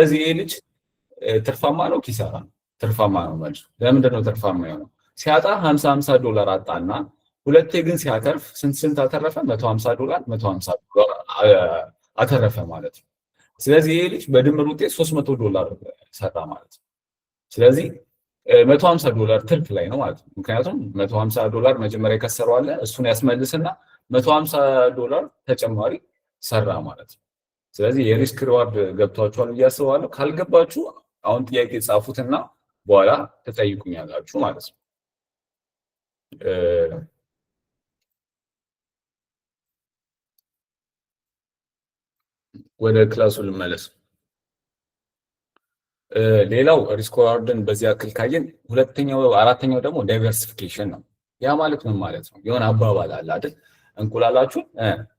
ስለዚህ ይሄ ልጅ ትርፋማ ነው ኪሳራ ነው? ትርፋማ ነው መልሱ። ለምንድን ነው ትርፋማ የሆነው? ሲያጣ 50 ዶላር አጣና ሁለቴ ግን ሲያተርፍ ስንት አተረፈ? 150 ዶላር አተረፈ ማለት ነው። ስለዚህ ይሄ ልጅ በድምር ውጤት 300 ዶላር ሰራ ማለት ነው። ስለዚህ 150 ዶላር ትርፍ ላይ ነው ማለት ነው። ምክንያቱም 150 ዶላር መጀመሪያ የከሰረው አለ እሱን ያስመልስና 150 ዶላር ተጨማሪ ሰራ ማለት ነው። ስለዚህ የሪስክ ሪዋርድ ገብቷችኋል ብዬ አስባለሁ። ካልገባችሁ አሁን ጥያቄ ጻፉትና በኋላ ተጠይቁኛላችሁ ማለት ነው። ወደ ክላሱ ልመለስ። ሌላው ሪስክ ሪዋርድን በዚህ ያክል ካየን፣ አራተኛው ደግሞ ዳይቨርሲፊኬሽን ነው። ያ ማለት ምን ማለት ነው? የሆነ አባባል አለ አይደል? እንቁላላችሁ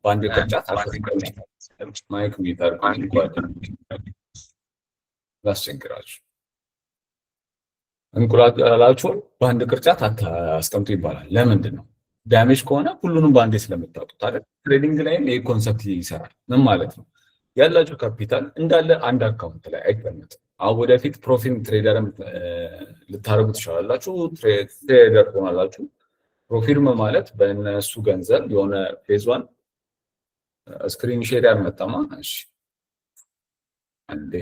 በአንድ ቅርጫት ማይክ ሚታር ላስቸግራችሁ። እንቁላላችሁን በአንድ ቅርጫት አስቀምጡ ይባላል። ለምንድን ነው? ዳሜጅ ከሆነ ሁሉንም በአንዴ ስለምታጡት አይደል? ትሬዲንግ ላይም ይሄ ኮንሰፕት ይሰራል። ምን ማለት ነው? ያላችሁ ካፒታል እንዳለ አንድ አካውንት ላይ አይቀመጥም። አሁን ወደፊት ፕሮፊት ትሬደርም ልታረጉ ትችላላችሁ። ትሬደር ሆናላችሁ። ፕሮፊርም ማለት በእነሱ ገንዘብ የሆነ ፌዝ ዋን ስክሪን ሼር ያልመጣማ። እሺ አንዴ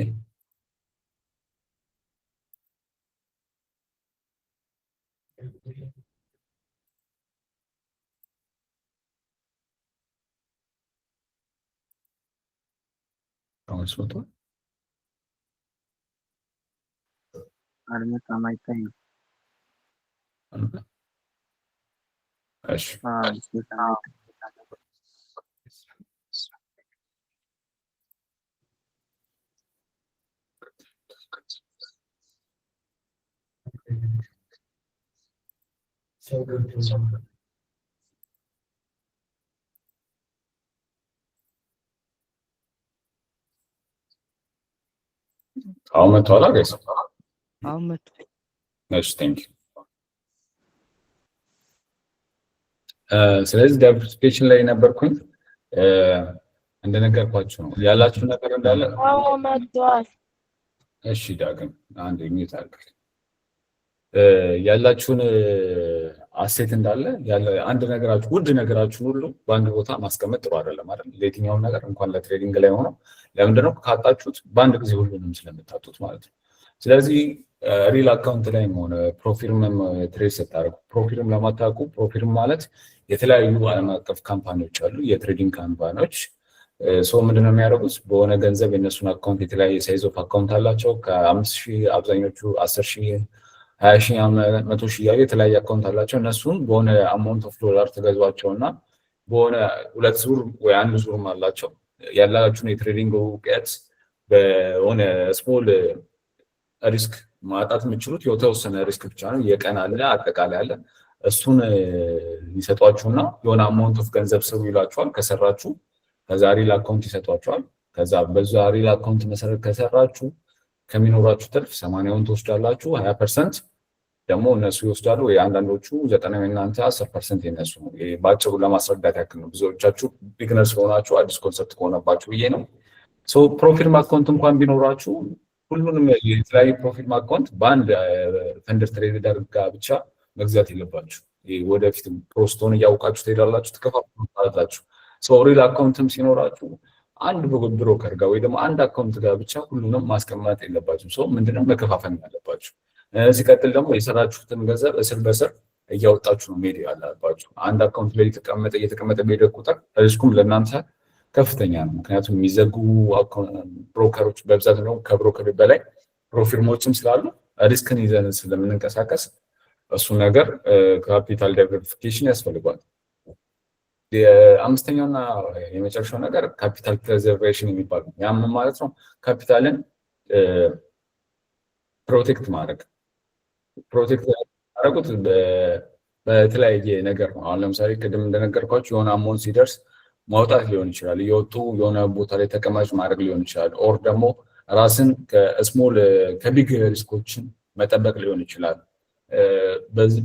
አውስወጣ አልመጣም አይታይም። እሺ አሁን መጥቷል ጋይስ? አሁን መጥቷል። እሺ ቴንክ ዩ። ስለዚህ ዳይቨርሲፊኬሽን ላይ ነበርኩኝ። እንደነገርኳችሁ ነው ያላችሁ ነገር እንዳለ። አዎ መጥቷል። እሺ ዳግም አንድ ሚኒት አድርግ። ያላችሁን አሴት እንዳለ አንድ ነገራችሁ ውድ ነገራችሁን ሁሉ በአንድ ቦታ ማስቀመጥ ጥሩ አይደለም አይደል? ለየትኛውም ነገር እንኳን ለትሬዲንግ ላይ ሆኖ ለምንድነው ካጣችሁት በአንድ ጊዜ ሁሉንም ስለምታጡት ማለት ነው። ስለዚህ ሪል አካውንት ላይ ሆነ ፕሮፊርም ትሬድ ስታደርጉ፣ ፕሮፊርም ለማታውቁ ፕሮፊርም ማለት የተለያዩ ዓለም አቀፍ ካምፓኒዎች አሉ፣ የትሬዲንግ ካምፓኒዎች። ሰው ምንድነው የሚያደርጉት? በሆነ ገንዘብ የነሱን አካውንት የተለያየ ሳይዝ ኦፍ አካውንት አላቸው። ከ5,000 አብዛኞቹ 10,000 20,000 100,000 እያሉ የተለያየ አካውንት አላቸው። እነሱን በሆነ አማውንት ኦፍ ዶላር ተገዟቸውና በሆነ 2 ዙር ወይ 1 ዙርም አላቸው። ያላችሁን የትሬዲንግ እውቀት በሆነ ስሞል ሪስክ ማጣት የምችሉት የተወሰነ ሪስክ ብቻ ነው። የቀን አለ አጠቃላይ አለ። እሱን ይሰጧችሁና የሆነ አማውንት ኦፍ ገንዘብ ስሩ ይላችኋል። ከሰራችሁ ከዛ ሪል አካውንት ይሰጧችኋል። ከዛ በዛ ሪል አካውንት መሰረት ከሰራችሁ ከሚኖራችሁ ትርፍ 80ውን ትወስዳላችሁ። 20% ደግሞ እነሱ ይወስዳሉ። ወይ አንዳንዶቹ 90 የእናንተ 10% የነሱ ነው። ባጭሩ ለማስረዳት ያክል ነው። ብዙዎቻችሁ ቢግነር ስለሆናችሁ አዲስ ኮንሰፕት ከሆነባችሁ ብዬ ነው። ሶ ፕሮፊት አካውንት እንኳን ቢኖራችሁ ሁሉንም የተለያዩ ፕሮፊት አካውንት በአንድ ፈንደር ትሬደር ጋር ብቻ መግዛት የለባችሁ። ወደፊት ፕሮስቶን እያውቃችሁ ትሄዳላችሁ፣ ትከፋፍሉታላችሁ። ሶ ሪል አካውንትም ሲኖራችሁ አንድ ብሮከር ጋር ወይ ደግሞ አንድ አካውንት ጋር ብቻ ሁሉንም ማስቀመጥ የለባችሁም። ሰው ምንድነው መከፋፈል ያለባችሁ። ሲቀጥል ደግሞ የሰራችሁትን ገንዘብ እስር በስር እያወጣችሁ ነው መሄድ ያለባችሁ። አንድ አካውንት ላይ እየተቀመጠ በሄደ ቁጥር ሪስኩም ለእናንተ ከፍተኛ ነው። ምክንያቱም የሚዘጉ ብሮከሮች በብዛት ነው። ከብሮከር በላይ ፕሮፊርሞችም ስላሉ ሪስክን ይዘን ስለምንንቀሳቀስ እሱ ነገር ካፒታል ዳይቨርሲፊኬሽን ያስፈልጋል። የአምስተኛውና የመጨረሻው ነገር ካፒታል ፕሬዘርቬሽን የሚባል ነው። ያም ማለት ነው ካፒታልን ፕሮቴክት ማድረግ። ፕሮቴክት ያደረጉት በተለያየ ነገር ነው። አሁን ለምሳሌ ቅድም እንደነገርኳችሁ የሆነ አማውንት ሲደርስ ማውጣት ሊሆን ይችላል። እየወጡ የሆነ ቦታ ላይ ተቀማጭ ማድረግ ሊሆን ይችላል። ኦር ደግሞ ራስን ከስሞል ከቢግ ሪስኮችን መጠበቅ ሊሆን ይችላል።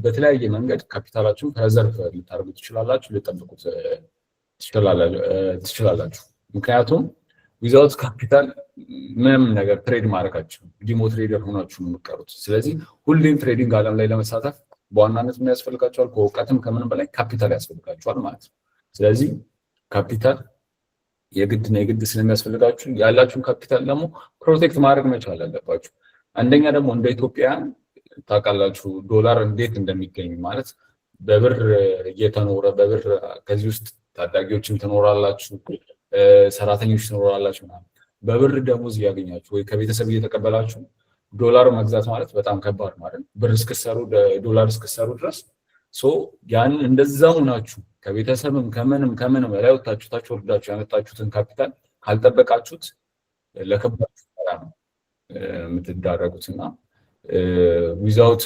በተለያየ መንገድ ካፒታላችሁን ፕሬዘርቭ ልታደርጉ ትችላላችሁ፣ ልጠብቁት ትችላላችሁ። ምክንያቱም ዊዛውት ካፒታል ምንም ነገር ትሬድ ማድረጋችሁ ዲሞ ትሬደር ሆናችሁ የምትቀሩት። ስለዚህ ሁሌም ትሬዲንግ ዓለም ላይ ለመሳተፍ በዋናነት ምን ያስፈልጋቸዋል? ከእውቀትም ከምንም በላይ ካፒታል ያስፈልጋቸዋል ማለት ነው። ስለዚህ ካፒታል የግድ ስለሚያስፈልጋችሁ ያላችሁን ካፒታል ደግሞ ፕሮቴክት ማድረግ መቻል አለባችሁ። አንደኛ ደግሞ እንደ ኢትዮጵያን ታውቃላችሁ ዶላር እንዴት እንደሚገኝ ማለት በብር እየተኖረ በብር ከዚህ ውስጥ ታዳጊዎችም ትኖራላችሁ፣ ሰራተኞች ትኖራላችሁ ማለት በብር ደሞዝ እያገኛችሁ ወይ ከቤተሰብ እየተቀበላችሁ ዶላር መግዛት ማለት በጣም ከባድ ማለት ብር እስክሰሩ ዶላር እስክሰሩ ድረስ ያን እንደዛው ናችሁ ከቤተሰብም ከምንም ላይ ወጣችሁ ወርዳችሁ ያመጣችሁትን ካፒታል ካልጠበቃችሁት ለከባድ ፈተና ነው የምትዳረጉትና ዊዛውት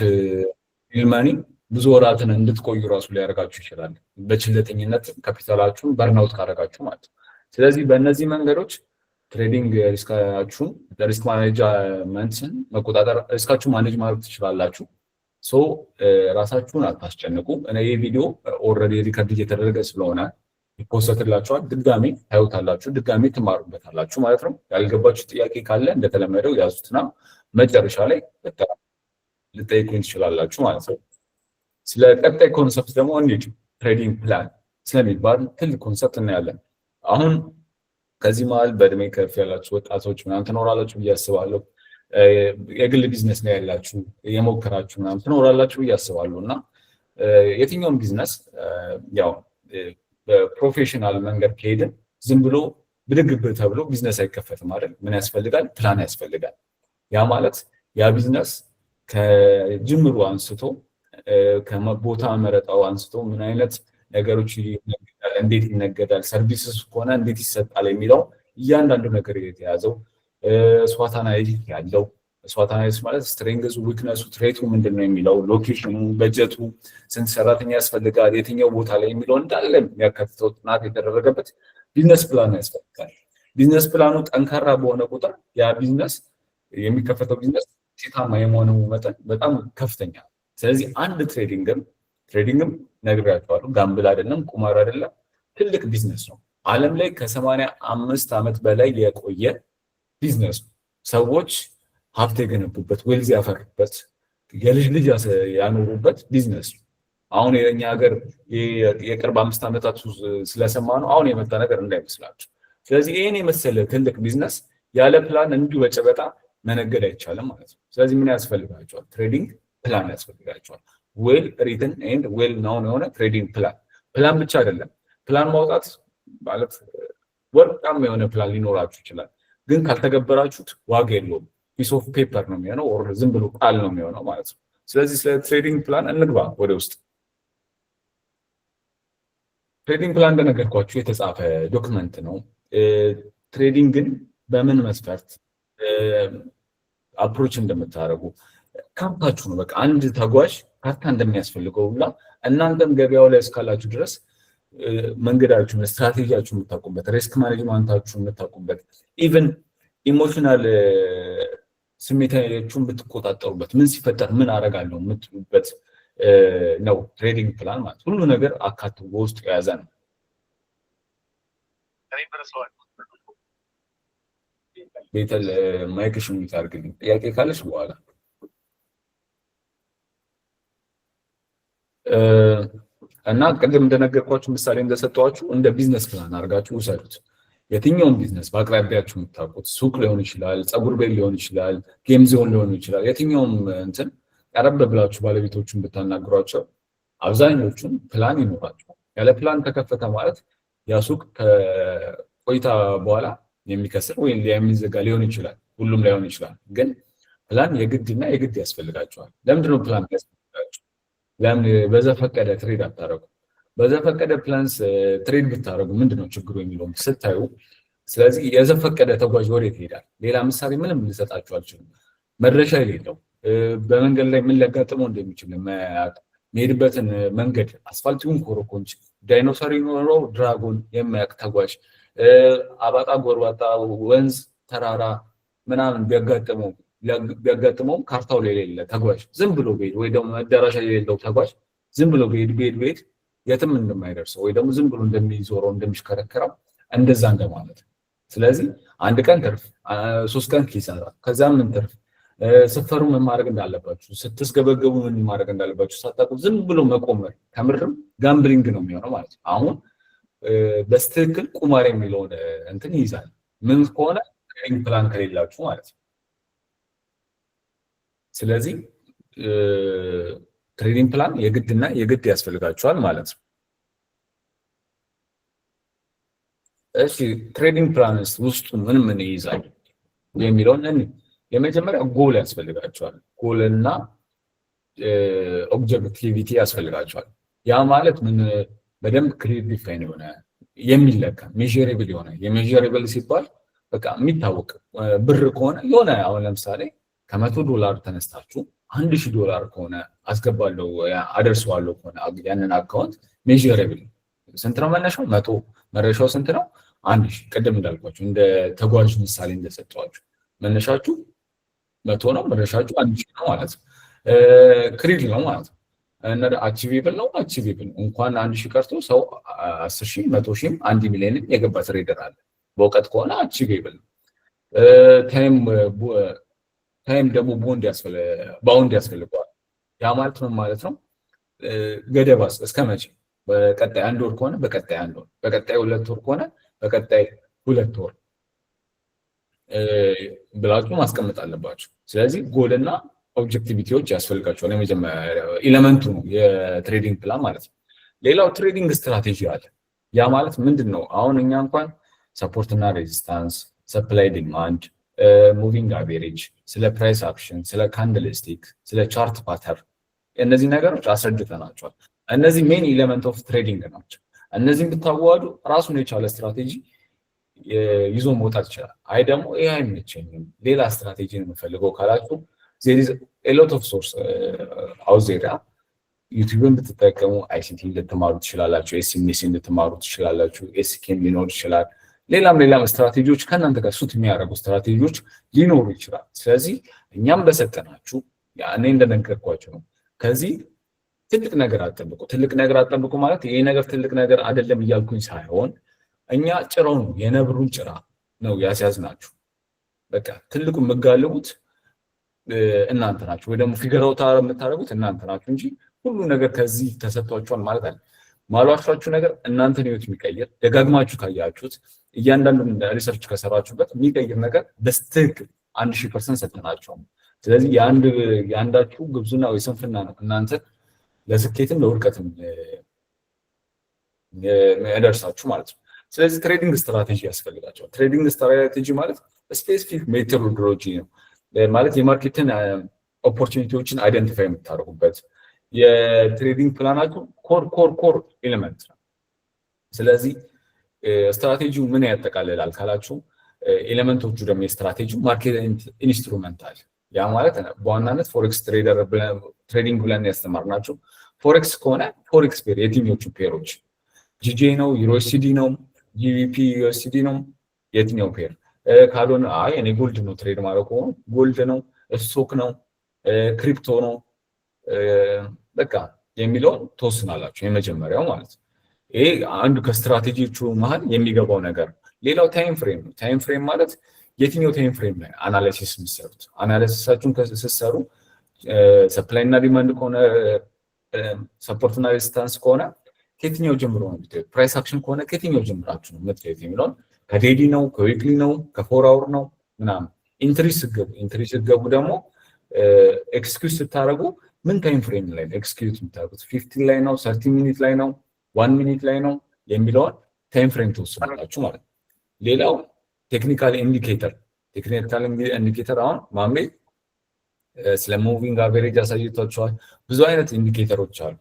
ሪል ብዙ ወራትን እንድትቆዩ ራሱ ሊያደርጋችሁ ይችላል፣ በችለተኝነት ካፒታላችሁን በርናውት ካደረጋችሁ ማለት ነው። ስለዚህ በእነዚህ መንገዶች ትሬዲንግ ሪስካችሁን ሪስክ ማኔጅመንትን መቆጣጠር ሪስካችሁን ማኔጅ ማድረግ ትችላላችሁ። ራሳችሁን አታስጨንቁ። እኔ ይህ ቪዲዮ ኦልሬዲ ሪከርድ እየተደረገ ስለሆነ ይፖስትላችኋል፣ ድጋሜ ታዩታላችሁ፣ ድጋሜ ትማሩበታላችሁ ማለት ነው። ያልገባችሁ ጥያቄ ካለ እንደተለመደው ያዙትና መጨረሻ ላይ ልጠይቁኝ ትችላላችሁ ማለት ነው። ስለ ቀጣይ ኮንሰፕት ደግሞ እንሂድ። ትሬዲንግ ፕላን ስለሚባል ትልቅ ኮንሰፕት እናያለን። አሁን ከዚህ መሀል በእድሜ ከፍ ያላችሁ ወጣቶች ምናምን ትኖራላችሁ ብዬ አስባለሁ። የግል ቢዝነስ ላይ ያላችሁ የሞከራችሁ ምናምን ትኖራላችሁ ብዬ አስባለሁ። እና የትኛውም ቢዝነስ ያው በፕሮፌሽናል መንገድ ከሄድን ዝም ብሎ ብድግ ተብሎ ቢዝነስ አይከፈትም አይደል? ምን ያስፈልጋል? ፕላን ያስፈልጋል። ያ ማለት ያ ቢዝነስ ከጅምሩ አንስቶ ከቦታ መረጣው አንስቶ ምን አይነት ነገሮች እንዴት ይነገዳል፣ ሰርቪስስ ከሆነ እንዴት ይሰጣል የሚለው እያንዳንዱ ነገር የተያዘው ስዋት አናሊሲስ ያለው ስዋት አናሊሲስ ማለት ስትሬንግዙ፣ ዊክነሱ፣ ትሬቱ ምንድነው የሚለው ሎኬሽኑ፣ በጀቱ፣ ስንት ሰራተኛ ያስፈልጋል፣ የትኛው ቦታ ላይ የሚለው እንዳለ የሚያካትተው ጥናት የተደረገበት ቢዝነስ ፕላን ያስፈልጋል። ቢዝነስ ፕላኑ ጠንካራ በሆነ ቁጥር ያ ቢዝነስ የሚከፈተው ቢዝነስ ውጤታማ የመሆኑ መጠን በጣም ከፍተኛ። ስለዚህ አንድ ትሬዲንግም ነግሬያቸዋለሁ፣ ጋምብል አይደለም፣ ቁማር አይደለም፣ ትልቅ ቢዝነስ ነው። ዓለም ላይ ከ85 ዓመት በላይ የቆየ ቢዝነስ ነው። ሰዎች ሀብት የገነቡበት፣ ዌልዝ ያፈሩበት፣ የልጅ ልጅ ያኖሩበት ቢዝነስ ነው። አሁን የኛ ሀገር የቅርብ 5 ዓመታት ስለሰማ ነው አሁን የመጣ ነገር እንዳይመስላችሁ። ስለዚህ ይህን የመሰለ ትልቅ ቢዝነስ ያለ ፕላን እንዲሁ በጨበጣ መነገድ አይቻልም ማለት ነው። ስለዚህ ምን ያስፈልጋቸዋል? ትሬዲንግ ፕላን ያስፈልጋቸዋል። ዌል ሪትን ኤንድ ዌል ናውን የሆነ ትሬዲንግ ፕላን ብቻ አይደለም። ፕላን ማውጣት ማለት ወርቃማ የሆነ ፕላን ሊኖራችሁ ይችላል፣ ግን ካልተገበራችሁት ዋጋ የለውም። ፒስ ኦፍ ፔፐር ነው የሚሆነው፣ ኦር ዝም ብሎ ቃል ነው የሚሆነው ማለት ነው። ስለዚህ ስለ ትሬዲንግ ፕላን እንግባ ወደ ውስጥ። ትሬዲንግ ፕላን እንደነገርኳችሁ የተጻፈ ዶክመንት ነው። ትሬዲንግን በምን መስፈርት አፕሮች እንደምታደርጉ ካርታችሁ ነው። በቃ አንድ ተጓዥ ካርታ እንደሚያስፈልገው ሁላ እናንተም ገበያው ላይ እስካላችሁ ድረስ መንገዳችሁን፣ ስትራቴጂያችሁን የምታውቁበት፣ ሪስክ ማኔጅመንታችሁን የምታውቁበት፣ ኢቨን ኢሞሽናል ስሜታችሁን ብትቆጣጠሩበት፣ ምን ሲፈጠር ምን አደርጋለሁ የምትሉበት ነው ትሬዲንግ ፕላን ማለት። ሁሉ ነገር አካቶ በውስጡ የያዘ ነው። ቤተል ማይክሽን የሚታርግልኝ ጥያቄ ካለች በኋላ እና ቅድም እንደነገርኳችሁ ምሳሌ እንደሰጠኋችሁ እንደ ቢዝነስ ፕላን አድርጋችሁ ውሰዱት። የትኛውም ቢዝነስ በአቅራቢያችሁ የምታውቁት ሱቅ ሊሆን ይችላል፣ ፀጉር ቤት ሊሆን ይችላል፣ ጌም ዞን ሊሆን ይችላል። የትኛውም እንትን ቀረብ ብላችሁ ባለቤቶቹን ብታናግሯቸው አብዛኞቹን ፕላን ይኖራቸዋል። ያለ ፕላን ተከፈተ ማለት ያ ሱቅ ከቆይታ በኋላ የሚከስር ወይም የሚዘጋ ሊሆን ይችላል። ሁሉም ላይሆን ይችላል፣ ግን ፕላን የግድና የግድ ያስፈልጋቸዋል። ለምንድነው ፕላን ያስፈልጋቸው? ለምን በዘፈቀደ ትሬድ አታረጉ? በዘፈቀደ ፕላንስ ትሬድ ብታረጉ ምንድነው ችግሩ የሚለውን ስታዩ፣ ስለዚህ የዘፈቀደ ተጓዥ ወዴት ይሄዳል? ሌላ ምሳሌ ምንም ልሰጣችሁ አልችልም። መድረሻ የሌለው በመንገድ ላይ ምን ሊያጋጥመው እንደሚችል የሚሄድበትን መንገድ አስፋልት ይሁን ኮረኮንች፣ ዳይኖሰር ይኖረው ድራጎን የማያውቅ ተጓዥ፣ አባጣ ጎርባጣ፣ ወንዝ፣ ተራራ ምናምን ቢያጋጥመውም ካርታው ላይ የሌለ ተጓዥ ዝም ብሎ ቢሄድ ወይ ደግሞ መዳረሻ የሌለው ተጓዥ ዝም ብሎ ቢሄድ የትም እንደማይደርሰው ወይ ደግሞ ዝም ብሎ እንደሚዞረው እንደሚሽከረከረው እንደዛ እንደማለት ነው። ስለዚህ አንድ ቀን ትርፍ፣ 3 ቀን ኪሳራ፣ ከዛ ምን ትርፍ ስትፈሩ ምን ማድረግ እንዳለባችሁ፣ ስትስገበገቡ ምን ማድረግ እንዳለባችሁ ሳታውቁ ዝም ብሎ መቆመር ከምርም ጋምብሊንግ ነው የሚሆነው ማለት ነው። አሁን በስትክክል ቁማር የሚለውን እንትን ይይዛል። ምን ከሆነ ትሬዲንግ ፕላን ከሌላችሁ ማለት ነው። ስለዚህ ትሬዲንግ ፕላን የግድና የግድ ያስፈልጋችኋል ማለት ነው። እሺ ትሬዲንግ ፕላንስ ውስጡ ምን ምን ይይዛል የሚለውን የመጀመሪያ ጎል ያስፈልጋቸዋል። ጎል እና ኦብጀክቲቪቲ ያስፈልጋቸዋል። ያ ማለት ምን በደንብ ክሊር ዲፋይን የሆነ የሚለካ ሜዥሬብል የሆነ የሜዥሬብል ሲባል በቃ የሚታወቅ ብር ከሆነ የሆነ አሁን ለምሳሌ $100 ተነስታችሁ $1000 ከሆነ አስገባለሁ አደርሰዋለሁ ከሆነ ያንን አካውንት ሜዥሬብል ስንት ነው መነሻው? 100 መረሻው ስንት ነው? 1000 ቅድም እንዳልኳችሁ እንደ ተጓዥ ምሳሌ እንደሰጠኋችሁ መነሻችሁ 100 ነው፣ መረሻችሁ 1000 ነው ማለት ነው። ክሪል ነው ማለት ነው። እና አቺቬብል ነው። አቺቬብል እንኳን 1000 ቀርቶ ሰው 10000 100,000 1 ሚሊዮን የገባ ትሬደር አለ። በእውቀት ከሆነ አቺቬብል ነው። ታይም ደግሞ ባውንድ ያስፈልገዋል። ያ ማለት ምን ማለት ነው? ገደብ እስከ መቼ? በቀጣይ 1 ወር ከሆነ በቀጣይ 1 ወር፣ በቀጣይ 2 ወር ከሆነ በቀጣይ 2 ወር ብላችሁ ማስቀመጥ አለባችሁ። ስለዚህ ጎልና ኦብጀክቲቪቲዎች ያስፈልጋቸዋል። የመጀመሪያ ኤሌመንቱ ነው የትሬዲንግ ፕላን ማለት ነው። ሌላው ትሬዲንግ ስትራቴጂ አለ። ያ ማለት ምንድን ነው? አሁን እኛ እንኳን ሰፖርት እና ሬዚስታንስ፣ ሰፕላይ ዲማንድ፣ ሙቪንግ አቬሬጅ፣ ስለ ፕራይስ አክሽን፣ ስለ ካንድልስቲክ፣ ስለ ቻርት ፓተርን እነዚህ ነገሮች አስረድተናቸዋል። እነዚህ ሜን ኤሌመንት ኦፍ ትሬዲንግ ናቸው። እነዚህም ብታዋዱ ራሱን የቻለ ስትራቴጂ ይዞ መውጣት ይችላል። አይ ደግሞ ይሄ አይመቸኝም ሌላ ስትራቴጂ ነው የምፈልገው ካላችሁ there is a lot of source out there። ዩቲዩብን ብትጠቀሙ አይሲቲ ልትማሩ ትችላላችሁ፣ ኤስኤምኤስ ልትማሩ ትችላላችሁ፣ ኤስኬም ሊኖር ይችላል። ሌላም ስትራቴጂዎች ከእናንተ ጋር ሱት የሚያደርጉ ስትራቴጂዎች ሊኖሩ ይችላል። ስለዚህ እኛም በሰጠናችሁ እኔ እንደነገርኳችሁ ነው። ከዚህ ትልቅ ነገር አጠብቁ። ትልቅ ነገር አጠብቁ ማለት ይሄ ነገር ትልቅ ነገር አይደለም እያልኩኝ ሳይሆን እኛ ጭራው ነው የነብሩን ጭራ ነው ያስያዝናችሁ። በቃ ትልቁ የምጋልቡት እናንተ ናችሁ፣ ወይ ደግሞ ፊገራውታ የምታደርጉት እናንተ ናችሁ እንጂ ሁሉ ነገር ከዚህ ተሰጥቷችኋል ማለት አይደለም። ማሏሻችሁ ነገር እናንተን ህይወት የሚቀይር ደጋግማችሁ ካያችሁት እያንዳንዱን ሪሰርች ከሰራችሁበት የሚቀይር ነገር በስትክክል 1000% ሰጥተናችኋል። ስለዚህ የአንዳችሁ ግብዙና ወይ ስንፍና ነው እናንተ ለስኬትም ለውድቀትም ያደርሳችሁ ማለት ነው። ስለዚህ ትሬዲንግ ስትራቴጂ ያስፈልጋቸዋል። ትሬዲንግ ስትራቴጂ ማለት ስፔሲፊክ ሜቶዶሎጂ ነው ማለት የማርኬትን ኦፖርቹኒቲዎችን አይደንቲፋይ የምታደርጉበት የትሬዲንግ ፕላናችሁ ኮር ኤሌመንት ነው። ስለዚህ ስትራቴጂው ምን ያጠቃልላል ካላችሁ ኤሌመንቶቹ ደግሞ የስትራቴጂው ማርኬት ኢንስትሩመንታል፣ ያ ማለት በዋናነት ፎሬክስ ትሬዲንግ ብለን ያስተማርናቸው ፎሬክስ ከሆነ ፎሬክስ ፔር የትኞቹ ፔሮች ጂጄ ነው፣ ዩሮሲዲ ነው፣ ጂቢፒ ዩኤስዲ ነው፣ የትኛው ፔር ካልሆነ አይ እኔ ጎልድ ነው ትሬድ ማድረግ ከሆነ ጎልድ ነው፣ ስቶክ ነው፣ ክሪፕቶ ነው በቃ የሚለውን ተወስናላችሁ። የመጀመሪያው ማለት ነው። ይሄ አንዱ ከስትራቴጂዎቹ መሀል የሚገባው ነገር። ሌላው ታይም ፍሬም ነው። ታይም ፍሬም ማለት የትኛው ታይም ፍሬም ላይ አናላይሲስ የምትሰሩት። አናላይሲሳችሁን ስትሰሩ ሰፕላይ እና ዲማንድ ከሆነ ሰፖርት እና ሬዚስታንስ ከሆነ ከየትኛው ጀምሮ ነው የምትሄዱት? ፕራይስ አክሽን ከሆነ ከየትኛው ጀምራችሁ ነው የምትሄዱት የሚለውን ከዴሊ ነው ከዊክሊ ነው ከፎር አወር ነው ምናምን ኢንትሪ ስትገቡ ደግሞ ኤክስኪዩት ስታደርጉ ምን ታይም ፍሬም ላይ ነው ኤክስኪዩት የምታደርጉት? 15 ላይ ነው 30 ሚኒት ላይ ነው 1 ሚኒት ላይ ነው የሚለውን ታይም ፍሬም ትወስናላችሁ ማለት ነው። ሌላው ቴክኒካል ኢንዲኬተር አሁን ማሜ ስለ ሙቪንግ አቨሬጅ አሳይቷቸዋል። ብዙ አይነት ኢንዲኬተሮች አሉ።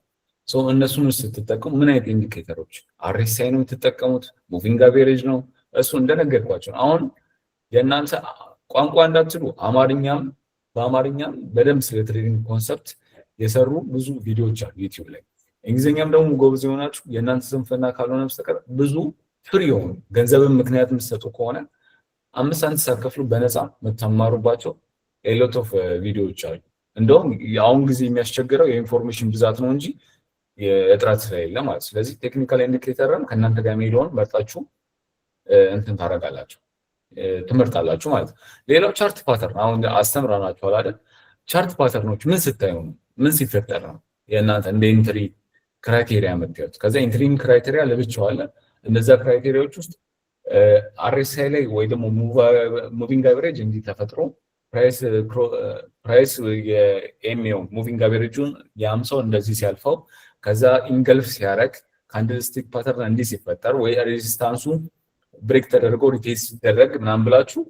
እነሱን ስትጠቀሙ ምን አይነት ኢንዲኬተሮች አርኤስአይ ነው የምትጠቀሙት? ሙቪንግ አቨሬጅ ነው? እሱ እንደነገርኳቸው አሁን የእናንተ ቋንቋ እንዳትሉ በአማርኛም በደንብ ስለ ትሬዲንግ ኮንሰፕት የሰሩ ብዙ ቪዲዮዎች አሉ ዩቲዩብ ላይ። እንግሊዝኛም ደግሞ ጎበዝ የሆናችሁ የእናንተ ስንፍና ካልሆነ በስተቀር ብዙ ፍሪ የሆኑ ገንዘብን ምክንያት የምትሰጡ ከሆነ 5 ሳንቲም ሳትከፍሉ በነፃ የምትማሩባቸው ኤሎት ኦፍ ቪዲዮዎች አሉ። እንደውም አሁን ጊዜ የሚያስቸግረው የኢንፎርሜሽን ብዛት ነው እንጂ የእጥረት ስለሌለ ማለት። ስለዚህ ቴክኒካል ኢንዲኬተርን ከእናንተ ጋር የሚለውን መርጣችሁ እንትን ታደርጋላችሁ። ትምህርት አላችሁ ማለት ነው። ሌላው ቻርት ፓተርን አሁን አስተምራናችኋል አይደል? ቻርት ፓተርኖች ምን ስታዩ ነው? ምን ሲፈጠር ነው የእናንተ እንደ ኢንትሪ ክራይቴሪያ የምታዩት? ከዛ ኢንትሪም ክራይቴሪያ ለብቻው አለ። እነዛ ክራይቴሪያዎች ውስጥ አርኤስአይ ላይ ወይ ደግሞ ሙቪንግ አቨሬጅ እንዲህ ተፈጥሮ ፕራይስ የኤምኤው ሙቪንግ አቨሬጁን የአምሳው እንደዚህ ሲያልፈው ከዛ ኢንገልፍ ሲያደርግ ካንድልስቲክ ፓተርን እንዲህ ሲፈጠር ወይ ሬዚስታንሱ ብሬክ ተደርጎ ሪቴስት ሲደረግ ምናምን ብላችሁ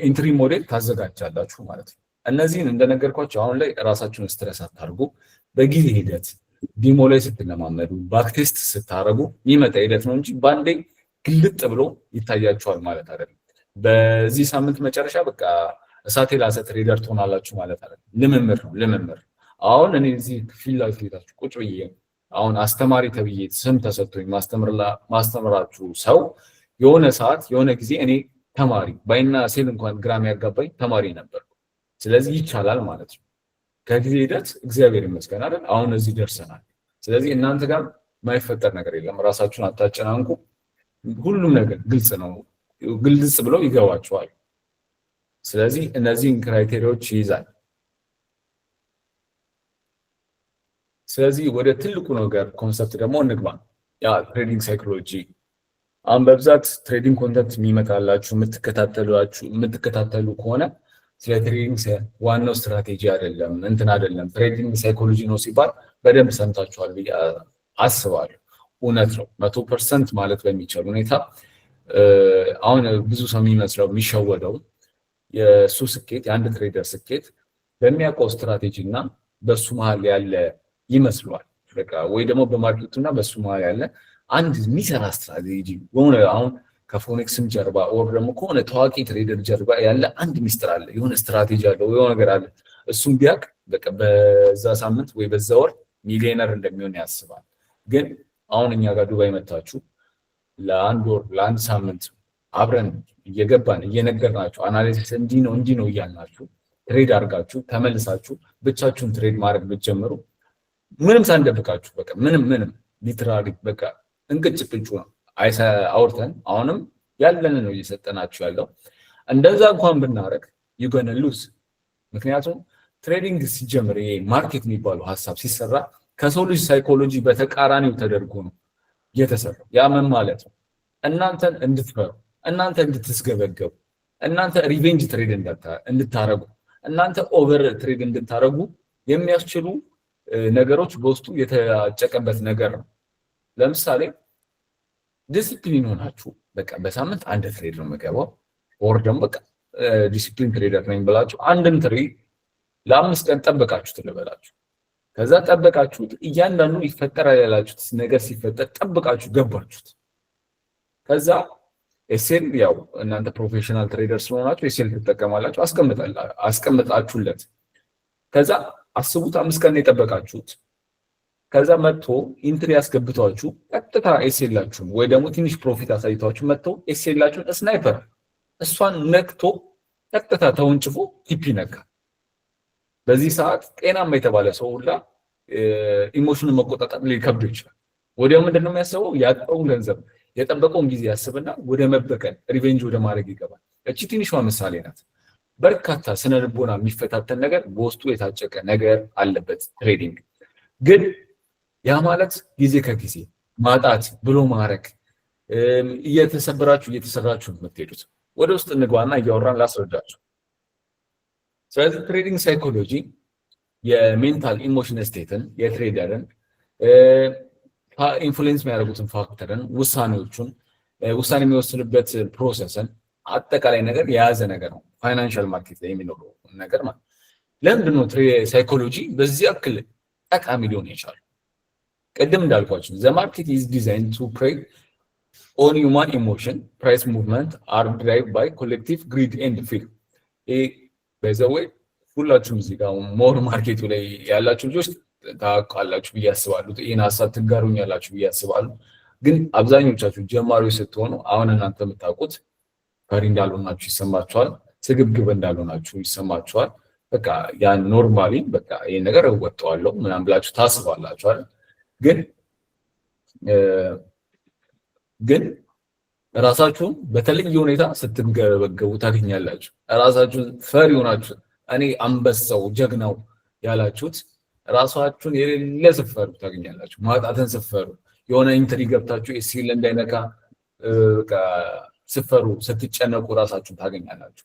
ኢንትሪ ሞዴል ታዘጋጃላችሁ ማለት ነው። እነዚህን እንደነገርኳቸው አሁን ላይ ራሳችሁን ስትረስ አታርጉ። በጊዜ ሂደት ዲሞ ላይ ስትለማመዱ ባክቴስት ስታረጉ የሚመጣ ሂደት ነው እንጂ በአንዴ ግልጥ ብሎ ይታያችኋል ማለት አይደለም። በዚህ ሳምንት መጨረሻ በቃ እሳቴ ላሰ ትሬደር ትሆናላችሁ ማለት አይደለም። ልምምር ነው ልምምር። አሁን እኔ እዚህ ፊት ለፊታችሁ ቁጭ ብዬ አሁን አስተማሪ ተብዬ ስም ተሰጥቶኝ ማስተምራችሁ ሰው የሆነ ሰዓት የሆነ ጊዜ እኔ ተማሪ ባይና ሴል እንኳን ግራም ያጋባኝ ተማሪ ነበርኩ። ስለዚህ ይቻላል ማለት ነው። ከጊዜ ሂደት እግዚአብሔር ይመስገን አይደል አሁን እዚህ ደርሰናል። ስለዚህ እናንተ ጋር የማይፈጠር ነገር የለም። ራሳችሁን አታጨናንቁ። ሁሉም ነገር ግልጽ ነው፣ ግልጽ ብለው ይገባችኋል። ስለዚህ እነዚህን ክራይቴሪያዎች ይይዛል። ስለዚህ ወደ ትልቁ ነገር ኮንሰፕት ደግሞ እንግባ። ያ ትሬዲንግ ሳይኮሎጂ አሁን በብዛት ትሬዲንግ ኮንተንት የሚመጣላችሁ የምትከታተሉ ከሆነ ስለ ትሬዲንግ ዋናው ስትራቴጂ አይደለም እንትን አይደለም ትሬዲንግ ሳይኮሎጂ ነው ሲባል በደንብ ሰምታችኋል ብዬ አስባለሁ። እውነት ነው 100% ማለት በሚቻል ሁኔታ። አሁን ብዙ ሰው የሚመስለው የሚሸወደው የእሱ ስኬት የአንድ ትሬደር ስኬት በሚያውቀው ስትራቴጂ እና በእሱ መሀል ያለ ይመስሏል። በቃ ወይ ደግሞ በማርኬቱ እና በእሱ መሀል ያለ አንድ የሚሰራ ስትራቴጂ ሆነ አሁን ከፎኔክስም ጀርባ ኦር ደግሞ ከሆነ ታዋቂ ትሬደር ጀርባ ያለ አንድ ሚስጥር አለ፣ የሆነ ስትራቴጂ አለ፣ የሆነ ነገር አለ። እሱም ቢያቅ በቃ በዛ ሳምንት ወይ በዛ ወር ሚሊዮነር እንደሚሆን ያስባል። ግን አሁን እኛ ጋር ዱባይ መታችሁ ለአንድ ወር ለአንድ ሳምንት አብረን እየገባን እየነገርናችሁ አናሊሲስ እንዲህ ነው እያልናችሁ ትሬድ አድርጋችሁ ተመልሳችሁ ብቻችሁን ትሬድ ማድረግ ብትጀምሩ ምንም ሳንደብቃችሁ በቃ ምንም ሊትራሊ በቃ እንቅጭ ቅጩ ነው አውርተን አሁንም ያለን ነው እየሰጠናችሁ ያለው። እንደዛ እንኳን ብናረግ ይገነ ሉዝ። ምክንያቱም ትሬዲንግ ሲጀምር ይሄ ማርኬት የሚባለው ሀሳብ ሲሰራ ከሰው ልጅ ሳይኮሎጂ በተቃራኒው ተደርጎ ነው የተሰራው። ያ ምን ማለት ነው? እናንተን እንድትፈሩ፣ እናንተ እንድትስገበገቡ፣ እናንተ ሪቬንጅ ትሬድ እንድታረጉ፣ እናንተ ኦቨር ትሬድ እንድታረጉ የሚያስችሉ ነገሮች በውስጡ የተጨቀበት ነገር ነው። ለምሳሌ ዲሲፕሊን ሆናችሁ በቃ በሳምንት አንድ ትሬድ ነው የምገባው ወር ደግሞ በቃ ዲሲፕሊን ትሬደር ነኝ ብላችሁ አንድን ትሬድ ለ5 ቀን ጠበቃችሁት ልበላችሁ። ከዛ ጠበቃችሁት እያንዳንዱ ይፈጠራል ያላችሁት ነገር ሲፈጠር ጠብቃችሁ ገባችሁት። ከዛ ኤስኤል ያው እናንተ ፕሮፌሽናል ትሬደር ስለሆናችሁ ኤስኤል ትጠቀማላችሁ፣ አስቀምጣችሁለት። ከዛ አስቡት 5 ቀን የጠበቃችሁት። ከዛ መጥቶ ኢንትሪ ያስገብቷችሁ ቀጥታ ኤስኤላችሁን ወይ ደግሞ ትንሽ ፕሮፊት አሳይቷችሁ መጥቶ ኤስኤላችሁን ስናይፐር እሷን ነክቶ ቀጥታ ተወንጭፎ ቲፒ ነካ። በዚህ ሰዓት ጤናማ የተባለ ሰው ሁላ ኢሞሽኑን መቆጣጠር ሊከብደው ይችላል። ወዲያው ምንድነው የሚያስበው? ያጣውን ገንዘብ የጠበቀውን ጊዜ ያስብና ወደ መበቀል ሪቬንጅ ወደ ማድረግ ይገባል። እቺ ትንሿ ምሳሌ ናት። በርካታ ስነ ልቦና የሚፈታተን ነገር በውስጡ የታጨቀ ነገር አለበት ትሬዲንግ። ግን ያ ማለት ጊዜ ከጊዜ ማጣት ብሎ ማረግ እየተሰበራችሁ የምትሄዱት። ወደ ውስጥ እንግባና እያወራን ላስረዳችሁ። ስለዚህ ትሬዲንግ ሳይኮሎጂ የሜንታል ኢሞሽን ስቴትን የትሬደርን ኢንፍሉዌንስ የሚያደርጉትን ፋክተርን ውሳኔዎቹን ውሳኔ የሚወስንበት ፕሮሰስን አጠቃላይ ነገር የያዘ ነገር ነው። ፋይናንሻል ማርኬት ላይ የሚኖረው ነገር ማለት ለምንድን ነው ሳይኮሎጂ በዚህ ያክል ጠቃሚ ሊሆን የቻለው? ቅድም እንዳልኳችሁ ዘ ማርኬት ኢዝ ዲዛይንድ ቱ ፕሬይ ኦን ሂውማን ኢሞሽን ፕራይስ ሙቭመንት አር ድራይቭ ባይ ኮሌክቲቭ ግሪድ ኤንድ ፊር። በዘወይ ሁላችሁም እዚህ ጋር ሞር ማርኬቱ ላይ ያላችሁ ልጆች ታውቃላችሁ ብዬ አስባለሁ። ይህን ሀሳብ ትጋሩኛላችሁ ብዬ አስባለሁ። ግን አብዛኞቻችሁ ጀማሪዎች ስትሆኑ አሁን እናንተ የምታውቁት ፈሪ እንዳልሆናችሁ ይሰማችኋል፣ ስግብግብ እንዳልሆናችሁ ይሰማችኋል። በቃ ያን ኖርማሊ በቃ ይሄን ነገር እወጣዋለሁ ምናምን ብላችሁ ታስባላችሁ አይደል? ግን ራሳችሁን በተለየ ሁኔታ ስትገበገቡ ታገኛላችሁ። ራሳችሁን ፈሪ ሆናችሁ እኔ አንበሳው ጀግናው ያላችሁት ራሳችሁን የሌለ ስትፈሩ ታገኛላችሁ። ማጣትን ስትፈሩ የሆነ ኢንትሪ ገብታችሁ ኤሲኤል እንዳይነካ ስትፈሩ ስትጨነቁ ራሳችሁን ታገኛላችሁ።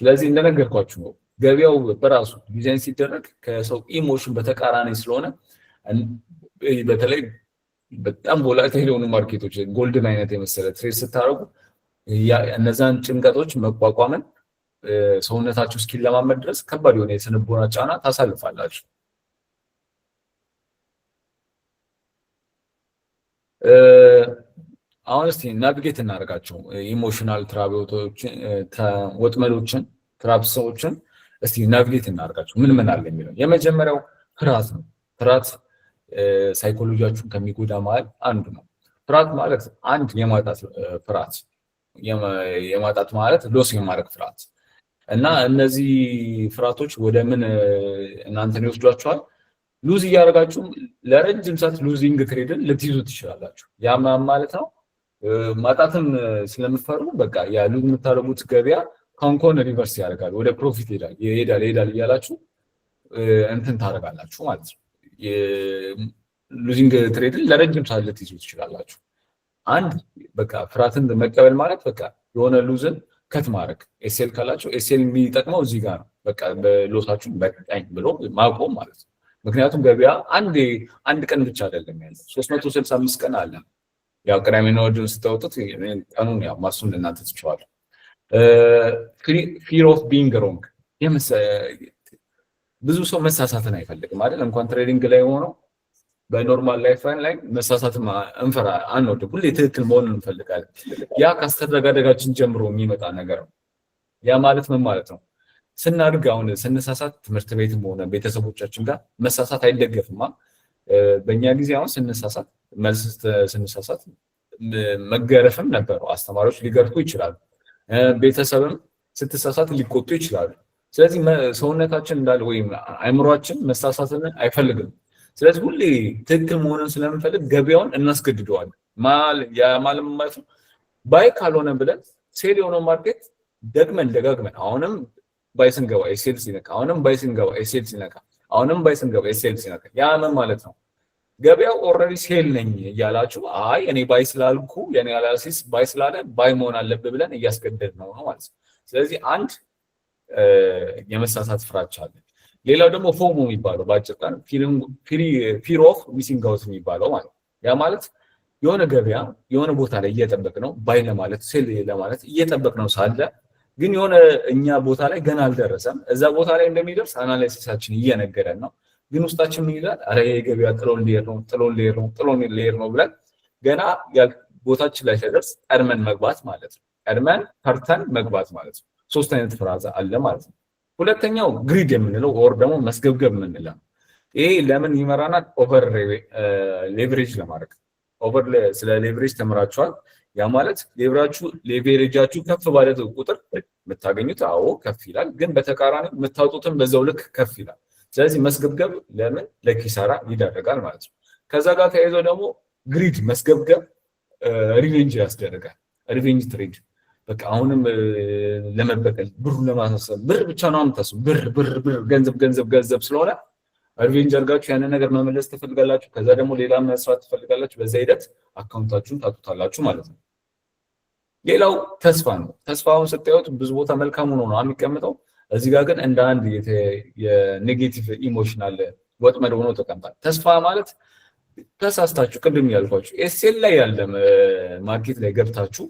ስለዚህ እንደነገርኳችሁ ነው ገበያው በራሱ ዲዛይን ሲደረግ ከሰው ኢሞሽን በተቃራኒ ስለሆነ በተለይ በጣም ቮላታይል የሆኑ ማርኬቶች ጎልድን አይነት የመሰለ ትሬድ ስታደርጉ እነዛን ጭንቀቶች መቋቋምን ሰውነታችሁ እስኪለማመድ ድረስ ከባድ የሆነ የስነልቦና ጫና ታሳልፋላችሁ። አሁን እስቲ ናቪጌት እናደርጋቸው ኢሞሽናል ወጥመዶችን ትራፕሶችን እስቲ ናቪጌት እናደርጋቸው ምን ምን አለ የሚለው የመጀመሪያው ፍርሃት ነው። ፍርሃት ሳይኮሎጂያችሁን ከሚጎዳ መሀል አንዱ ነው። ፍርሃት ማለት አንድ የማጣት ፍርሃት የማጣት ማለት ሎስ የማድረግ ፍርሃት እና እነዚህ ፍርሃቶች ወደ ምን እናንተን ይወስዷቸዋል? ሉዝ እያደረጋችሁ ለረጅም ሰዓት ሉዚንግ ትሬድን ልትይዙ ትችላላችሁ። ያ ማለት ነው ማጣትን ስለምትፈሩ በቃ ያ ሉዝ የምታደርጉት ገበያ ካንኮን ሪቨርስ ያደርጋል፣ ወደ ፕሮፊት ይሄዳል እያላችሁ እንትን ታደርጋላችሁ ማለት ነው። ሉዚንግ ትሬድን ለረጅም ሰዓት ልትይዙ ትችላላችሁ። አንድ በቃ ፍርሃትን መቀበል ማለት በቃ የሆነ ሉዝን ከት ማድረግ ኤስኤል ካላችሁ ኤስኤል የሚጠቅመው እዚህ ጋር ነው። በቃ በሎሳችሁን በቃኝ ብሎ ማቆም ማለት ነው። ምክንያቱም ገበያ አንድ ቀን ብቻ አይደለም ያለው 365 ቀን አለ። ያው ቅዳሜና እሑድን ስታወጡት ቀኑን ያው ማሱን ለእናንተ ትችዋለሁ። ፊር ኦፍ ቢንግ ሮንግ ብዙ ሰው መሳሳትን አይፈልግም አይደል? እንኳን ትሬዲንግ ላይ ሆነው በኖርማል ላይፍ ላይ መሳሳትን እንፈራ አንወድም። ሁሌ ትክክል መሆንን እንፈልጋለን። ያ ከአስተዳደጋችን ጀምሮ የሚመጣ ነገር ነው። ያ ማለት ምን ማለት ነው? ስናድግ አሁን ስንሳሳት ትምህርት ቤትም ሆነ ቤተሰቦቻችን ጋር መሳሳት አይደገፍማ። በእኛ ጊዜ አሁን ስንሳሳት መገረፍም ነበረው። አስተማሪዎች ሊገርፉ ይችላሉ። ቤተሰብም ስትሳሳት ሊቆጡ ይችላሉ። ስለዚህ ሰውነታችን እንዳለ ወይም አእምሯችን መሳሳትን አይፈልግም። ስለዚህ ሁሌ ትክክል መሆንን ስለምንፈልግ ገበያውን እናስገድደዋለን። ማለት ነው ባይ ካልሆነ ብለን ሴል የሆነው ማርኬት ደጋግመን አሁንም ባይ ስንገባ ኤስኤል ሲነካ፣ አሁንም ባይ ስንገባ ኤስኤል ሲነካ፣ አሁንም ባይ ስንገባ ኤስኤል ሲነካ፣ ያ ምን ማለት ነው? ገበያው ኦልሬዲ ሴል ነኝ እያላችሁ አይ እኔ ባይ ስላልኩ የኔ አናሊሲስ ባይ ስላለ ባይ መሆን አለብህ ብለን እያስገደድ ነው ማለት ነው። ስለዚህ አንድ የመሳሳት ፍራቻ አለ። ሌላው ደግሞ ፎሞ የሚባለው በአጭር ቀን ፊር ኦፍ ሚሲንግ አውት የሚባለው ማለት ያ ማለት የሆነ ገበያ የሆነ ቦታ ላይ እየጠበቅ ነው ባይ ለማለት ሴል ለማለት እየጠበቅ ነው ሳለ ግን የሆነ እኛ ቦታ ላይ ገና አልደረሰም። እዛ ቦታ ላይ እንደሚደርስ አናላይሲሳችን እየነገረን ነው። ግን ውስጣችን ምን ይላል? አረ የገበያ ጥሎን ሊሄድ ነው ብለን ገና ቦታችን ላይ ሲደርስ ቀድመን መግባት ማለት ነው። ቀድመን ፈርተን መግባት ማለት ነው። ሶስት አይነት ፍራዛ አለ ማለት ነው። ሁለተኛው ግሪድ የምንለው ወር ደግሞ መስገብገብ የምንለው ይሄ ለምን ይመራናል? ኦቨር ሌቨሬጅ ለማድረግ ስለ ሌቨሬጅ ተምራችኋል። ያ ማለት ሌቨሬጃችሁ ከፍ ባለ ቁጥር የምታገኙት ከፍ ይላል፣ ግን በተቃራኒ የምታወጡትን በዛው ልክ ከፍ ይላል። ስለዚህ መስገብገብ ለምን ለኪሳራ ይዳረጋል ማለት ነው። ከዛ ጋር ተያይዞ ደግሞ ግሪድ መስገብገብ ሪቬንጅ ያስደርጋል። ሪቬንጅ ትሬድ በቃ አሁንም ለመበቀል ብሩን ለማሳሰብ ብር ብቻ ነው የምታስቡ። ብር ገንዘብ ስለሆነ ሪቬንጅ አድርጋችሁ ያንን ነገር መመለስ ትፈልጋላችሁ። ከዛ ደግሞ ሌላ መስራት ትፈልጋላችሁ። በዛ ሂደት አካውንታችሁን ታጡታላችሁ ማለት ነው። ሌላው ተስፋ ነው። ተስፋውን ስታዩት ብዙ ቦታ መልካም ሆኖ ነው የሚቀመጠው። እዚህ ጋር ግን እንደ አንድ የኔጌቲቭ ኢሞሽናል ወጥመድ ሆኖ ተቀምጧል። ተስፋ ማለት ተሳስታችሁ ቅድም ያልኳችሁ ኤስኤል ላይ ያለ ማርኬት ላይ ገብታችሁ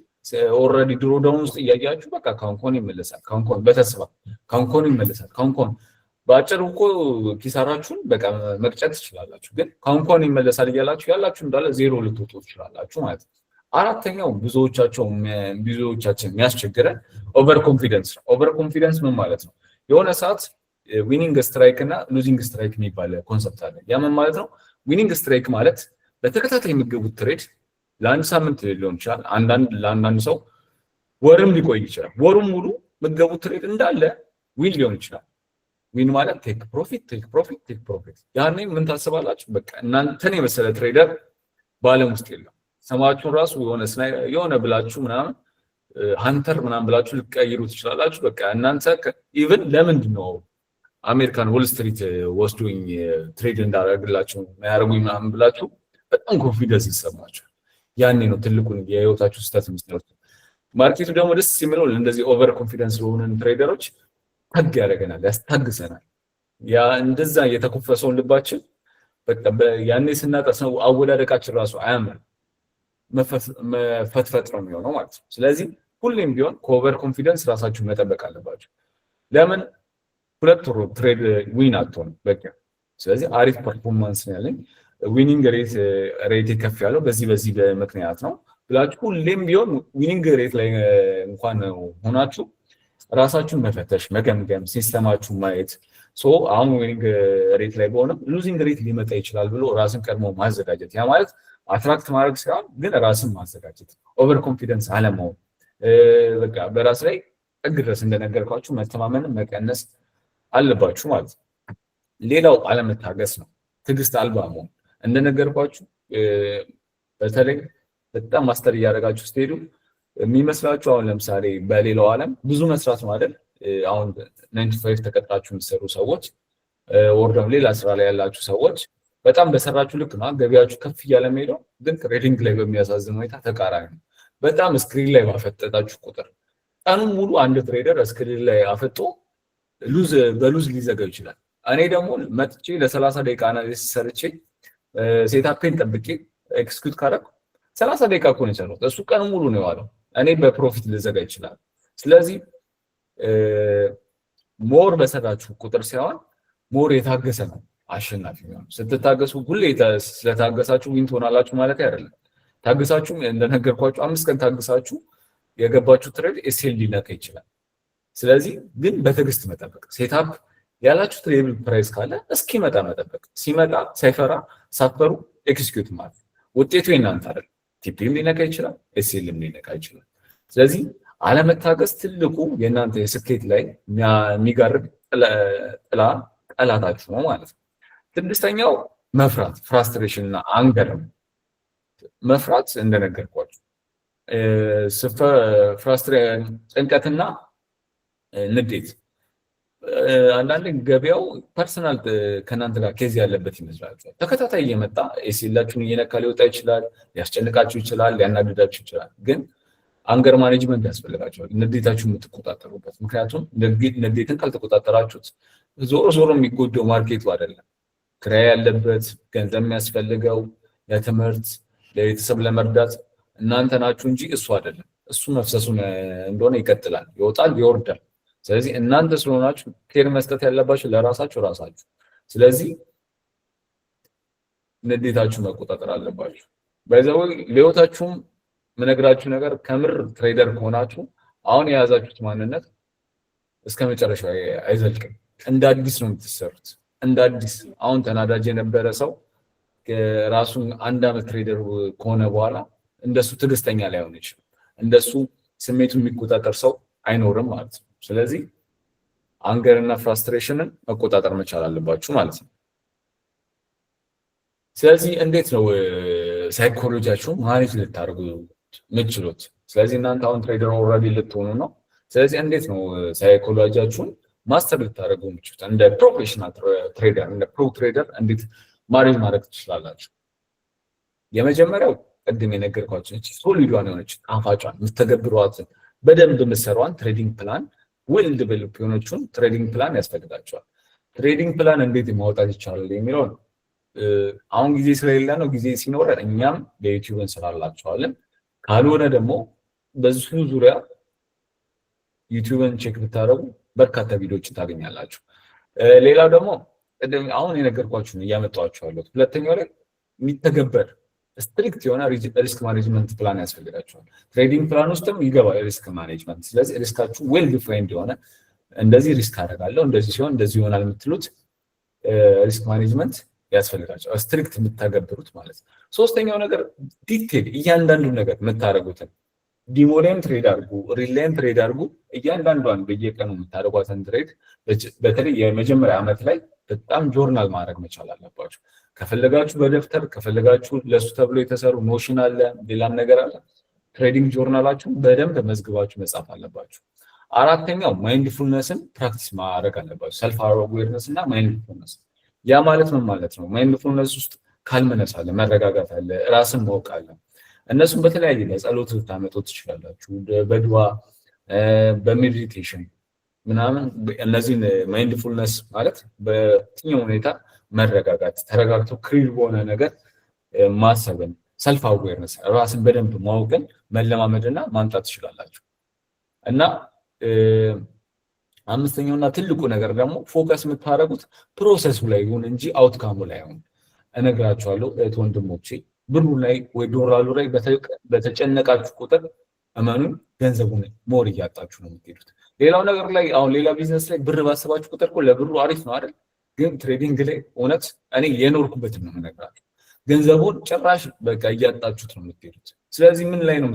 ኦልሬዲ ድሮ ዳውን ውስጥ እያያችሁ በቃ ካንኮን ይመለሳል፣ ካንኮን በተስፋ ካንኮን ይመለሳል፣ ካንኮን በአጭር እኮ ኪሳራችሁን በቃ መቅጨት ትችላላችሁ። ግን ካንኮን ይመለሳል እያላችሁ ያላችሁ እንዳለ ዜሮ ልትወጡ ትችላላችሁ ማለት ነው። አራተኛው ብዙዎቻችን የሚያስቸግረን ኦቨር ኮንፊደንስ ነው። ኦቨር ኮንፊደንስ ምን ማለት ነው? የሆነ ሰዓት ዊኒንግ ስትራይክ እና ሉዚንግ ስትራይክ የሚባል ኮንሰፕት አለ። ያ ምን ማለት ነው? ዊኒንግ ስትራይክ ማለት በተከታታይ የሚገቡት ትሬድ ለአንድ ሳምንት ሊሆን ይችላል። ለአንዳንድ ሰው ወርም ሊቆይ ይችላል። ወሩም ሙሉ የሚገቡት ትሬድ እንዳለ ዊን ሊሆን ይችላል። ዊን ማለት ቴክ ፕሮፊት። ያኔ ምን ታስባላችሁ? በቃ እናንተን የመሰለ ትሬደር በዓለም ውስጥ የለም። ስማችሁን ራሱ የሆነ ብላችሁ ምናምን ሃንተር ምናምን ብላችሁ ልትቀይሩ ትችላላችሁ። በቃ እናንተ ኢቭን ለምንድን ነው አሜሪካን ዎል ስትሪት ወስዶኝ ትሬድ እንዳደረግላችሁ ያደርጉኝ ምናምን ብላችሁ በጣም ኮንፊደንስ ይሰማችኋል። ያኔ ነው ትልቁን የህይወታችሁ ስህተት የምትሰሩት። ማርኬቱ ደግሞ ደስ የሚለው እንደዚህ ኦቨር ኮንፊደንስ የሆነን ትሬደሮች ታግ ያደርገናል፣ ያስታግሰናል። ያ እንደዛ የተኮፈሰውን ልባችን በቃ ያኔ ስናጠስነው አወዳደቃችን ራሱ አያምርም፣ መፈትፈጥ ነው የሚሆነው ማለት ነው። ስለዚህ ሁሌም ቢሆን ከኦቨር ኮንፊደንስ ራሳችሁን መጠበቅ አለባችሁ። ለምን ሁለት ወር ትሬድ ዊን አትሆንም በቃ። ስለዚህ አሪፍ ፐርፎርማንስ ነው ያለኝ፣ ዊኒንግ ሬት ከፍ ያለው በዚህ ምክንያት ነው ብላችሁ ሁሌም ቢሆን ዊኒንግ ሬት ላይ እንኳን ሆናችሁ ራሳችሁን መፈተሽ፣ መገምገም፣ ሲስተማችሁን ማየት። አሁን ዊኒንግ ሬት ላይ በሆነም ሉዚንግ ሬት ሊመጣ ይችላል ብሎ ራስን ቀድሞ ማዘጋጀት። ያ ማለት አትራክት ማድረግ ሳይሆን ግን ራስን ማዘጋጀት፣ ኦቨር ኮንፊደንስ አለመሆን፣ በቃ በራስ ላይ ጥግ ድረስ እንደነገርኳችሁ መተማመንን መቀነስ አለባችሁ ማለት ነው። ሌላው አለመታገስ ነው፣ ትዕግስት አልባ መሆን። እንደነገርኳችሁ በተለይ በጣም ማስተር እያደረጋችሁ ስትሄዱ የሚመስላችሁ አሁን ለምሳሌ በሌላው ዓለም ብዙ መስራት ነው አይደል? አሁን 95 ተቀጥራችሁ የምትሰሩ ሰዎች ወር ደግሞ ሌላ ስራ ላይ ያላችሁ ሰዎች በጣም በሰራችሁ ልክ ነው ገቢያችሁ ከፍ እያለ ሄደው፣ ግን ትሬዲንግ ላይ በሚያሳዝን ሁኔታ ተቃራኒ ነው። በጣም ስክሪን ላይ ባፈጠጣችሁ ቁጥር ቀኑን ሙሉ አንድ ትሬደር ስክሪን ላይ አፈጦ በሉዝ ሊዘጋው ይችላል። እኔ ደግሞ መጥቼ ለ30 ደቂቃ አናሊሲስ ሰርቼ ሴታፔን ጠብቄ ኤክስኪዩት ካደረኩ 30 ደቂቃ እኮ ነው የሰራሁት። እሱ ቀን ሙሉ ነው የዋለው። እኔ በፕሮፊት ልዘጋ ይችላል። ስለዚህ ሞር በሰራችሁ ቁጥር ሳይሆን ሞር የታገሰ ነው አሸናፊ የሚሆነው። ስትታገሱ ሁሌ ስለታገሳችሁ ዊን ትሆናላችሁ ማለት አይደለም። ታገሳችሁ እንደነገርኳችሁ 5 ቀን ታገሳችሁ የገባችሁ ትሬድ ኤስኤል ሊነካ ይችላል። ስለዚህ ግን በትዕግስት መጠበቅ፣ ሴታፕ ያላችሁ ትሬብል ፕራይስ ካለ እስኪመጣ መጠበቅ፣ ሲመጣ ሳፈሩ ኤክስኪዩት ማለት ውጤቱ የእናንተ አይደል። ቲፒም ሊነካ ይችላል፣ ኤስኤልም ሊነካ ይችላል። ስለዚህ አለመታገስ ትልቁ የእናንተ የስኬት ላይ የሚጋርድ ጠላታችሁ ነው ማለት ነው። ስድስተኛው መፍራት፣ ፍራስትሬሽን እና አንገር። መፍራት እንደነገርኳችሁ ጭንቀትና ንዴት። አንዳንዴ ገበያው ፐርሰናል ከእናንተ ጋር ኬዝ ያለበት ይመስላችኋል። ተከታታይ እየመጣ ኤስኤላችሁን እየነካ ሊወጣ ይችላል፣ ሊያስጨንቃችሁ ይችላል፣ ሊያናድዳችሁ ይችላል። ግን አንገር ማኔጅመንት ያስፈልጋቸዋል፣ ንዴታችሁ የምትቆጣጠሩበት። ምክንያቱም ንዴትን ካልተቆጣጠራችሁት ዞሮ የሚጎደው ማርኬቱ አይደለም፣ ክራይ ያለበት ገንዘብ የሚያስፈልገው ለትምህርት ለቤተሰብ ለመርዳት እናንተ ናችሁ እንጂ እሱ አይደለም። እሱ መፍሰሱን እንደሆነ ይቀጥላል፣ ይወጣል፣ ይወርዳል። ስለዚህ እናንተ ስለሆናችሁ ኬር መስጠት ያለባችሁ ለራሳችሁ ራሳችሁ። ስለዚህ ንዴታችሁ መቆጣጠር አለባችሁ። በዛው ለህይወታችሁም ምነግራችሁ ነገር ከምር ትሬደር ከሆናችሁ አሁን የያዛችሁት ማንነት እስከ መጨረሻው አይዘልቅም። እንደ አዲስ ነው የምትሰሩት፣ እንደ አዲስ። አሁን ተናዳጅ የነበረ ሰው ራሱን 1 ዓመት ትሬደር ከሆነ በኋላ እንደሱ ትዕግስተኛ ላይሆን ይችላል፣ እንደሱ ስሜቱን የሚቆጣጠር ሰው አይኖርም ማለት ነው። ስለዚህ አንገር እና ፍራስትሬሽንን መቆጣጠር መቻል አለባችሁ ማለት ነው። ስለዚህ እንዴት ነው ሳይኮሎጂያችሁን ማኔጅ ልታደርጉ የምትችሉት? ስለዚህ እናንተ አሁን ትሬደር ኦልሬዲ ልትሆኑ ነው። ስለዚህ እንዴት ነው ሳይኮሎጂያችሁን ማስተር ልታደርጉ የምትችሉት? እንደ ፕሮፌሽናል ትሬደር፣ እንደ ፕሮ ትሬደር እንዴት ማኔጅ ማድረግ ትችላላችሁ? የመጀመሪያው ቅድም የነገርኳችሁ ሶሊዷን የሆነች ጣፋጯን የምትተገብሯትን በደንብ የምትሰሯን ትሬዲንግ ፕላን ዌል ዲቨሎፕ የሆነችውን ትሬዲንግ ፕላን ያስፈልጋቸዋል። ትሬዲንግ ፕላን እንዴት ማውጣት ይቻላል የሚለው ነው። አሁን ጊዜ ስለሌለ ነው። ጊዜ ሲኖር እኛም በዩቲዩብ እንሰራላችኋለን። ካልሆነ ደግሞ በዚሁ ዙሪያ ዩቲዩብን ቼክ ብታደርጉ በርካታ ቪዲዮዎችን ታገኛላችሁ። ሌላው ደግሞ አሁን የነገርኳችሁ እያመጣኋችሁ ያለሁት ሁለተኛው ላይ የሚተገበር ስትሪክት የሆነ ሪስክ ማኔጅመንት ፕላን ያስፈልጋቸዋል። ትሬዲንግ ፕላን ውስጥም ይገባል ሪስክ ማኔጅመንት። ስለዚህ ሪስካችሁ ዌል ዲፋይንድ የሆነ እንደዚህ ሪስክ አደርጋለሁ እንደዚህ ሲሆን እንደዚህ ይሆናል የምትሉት ሪስክ ማኔጅመንት ያስፈልጋቸዋል፣ ስትሪክት የምታገብሩት ማለት ነው። ሶስተኛው ነገር ዲቴል እያንዳንዱ ነገር የምታደርጉትን ዲሞላይም ትሬድ አድርጉ፣ ሪላይም ትሬድ አድርጉ። እያንዳንዷን በየቀኑ የምታደርጓትን ትሬድ በተለይ የመጀመሪያ ዓመት ላይ በጣም ጆርናል ማድረግ መቻል አለባችሁ። ከፈለጋችሁ በደብተር ከፈለጋችሁ ለሱ ተብሎ የተሰሩ ኖሽን አለ፣ ሌላም ነገር አለ። ትሬዲንግ ጆርናላችሁን በደንብ መዝግባችሁ መጻፍ አለባችሁ። አራተኛው ማይንድፉልነስን ፕራክቲስ ማድረግ አለባችሁ። ሰልፍ አዌርነስ እና ማይንድፉልነስ። ያ ማለት ምን ማለት ነው? ማይንድፉልነስ ውስጥ ካልምነስ አለ፣ መረጋጋት አለ፣ ራስን ማወቅ አለ። እነሱም በተለያየ በጸሎት ልታመጡ ትችላላችሁ፣ በድዋ በሜዲቴሽን ምናምን። እነዚህን ማይንድፉልነስ ማለት በየትኛው ሁኔታ መረጋጋት፣ ተረጋግቶ ክሊር በሆነ ነገር ማሰብን፣ ሰልፍ አዌርነስ ራስን በደንብ ማወቅን መለማመድና ማምጣት ትችላላችሁ። እና አምስተኛውና ትልቁ ነገር ደግሞ ፎከስ የምታደርጉት ፕሮሰሱ ላይ ይሁን እንጂ አውትካሙ ላይ ይሁን። እነግራችኋለሁ እህት ወንድሞቼ፣ ብሩ ላይ ወይ ዶላሩ ላይ በተጨነቃችሁ ቁጥር እመኑን ገንዘቡን ሞር እያጣችሁ ነው የምትሄዱት። ሌላው ነገር ላይ አሁን ሌላ ቢዝነስ ላይ ብር ባሰባችሁ ቁጥር እኮ ለብሩ አሪፍ ነው አይደል? ግን ትሬዲንግ ላይ እውነት እኔ የኖርኩበትን ነው የምነግራችሁ። ገንዘቡን ጭራሽ በቃ እያጣችሁት ነው የምትሄዱት። ስለዚህ ምን ላይ ነው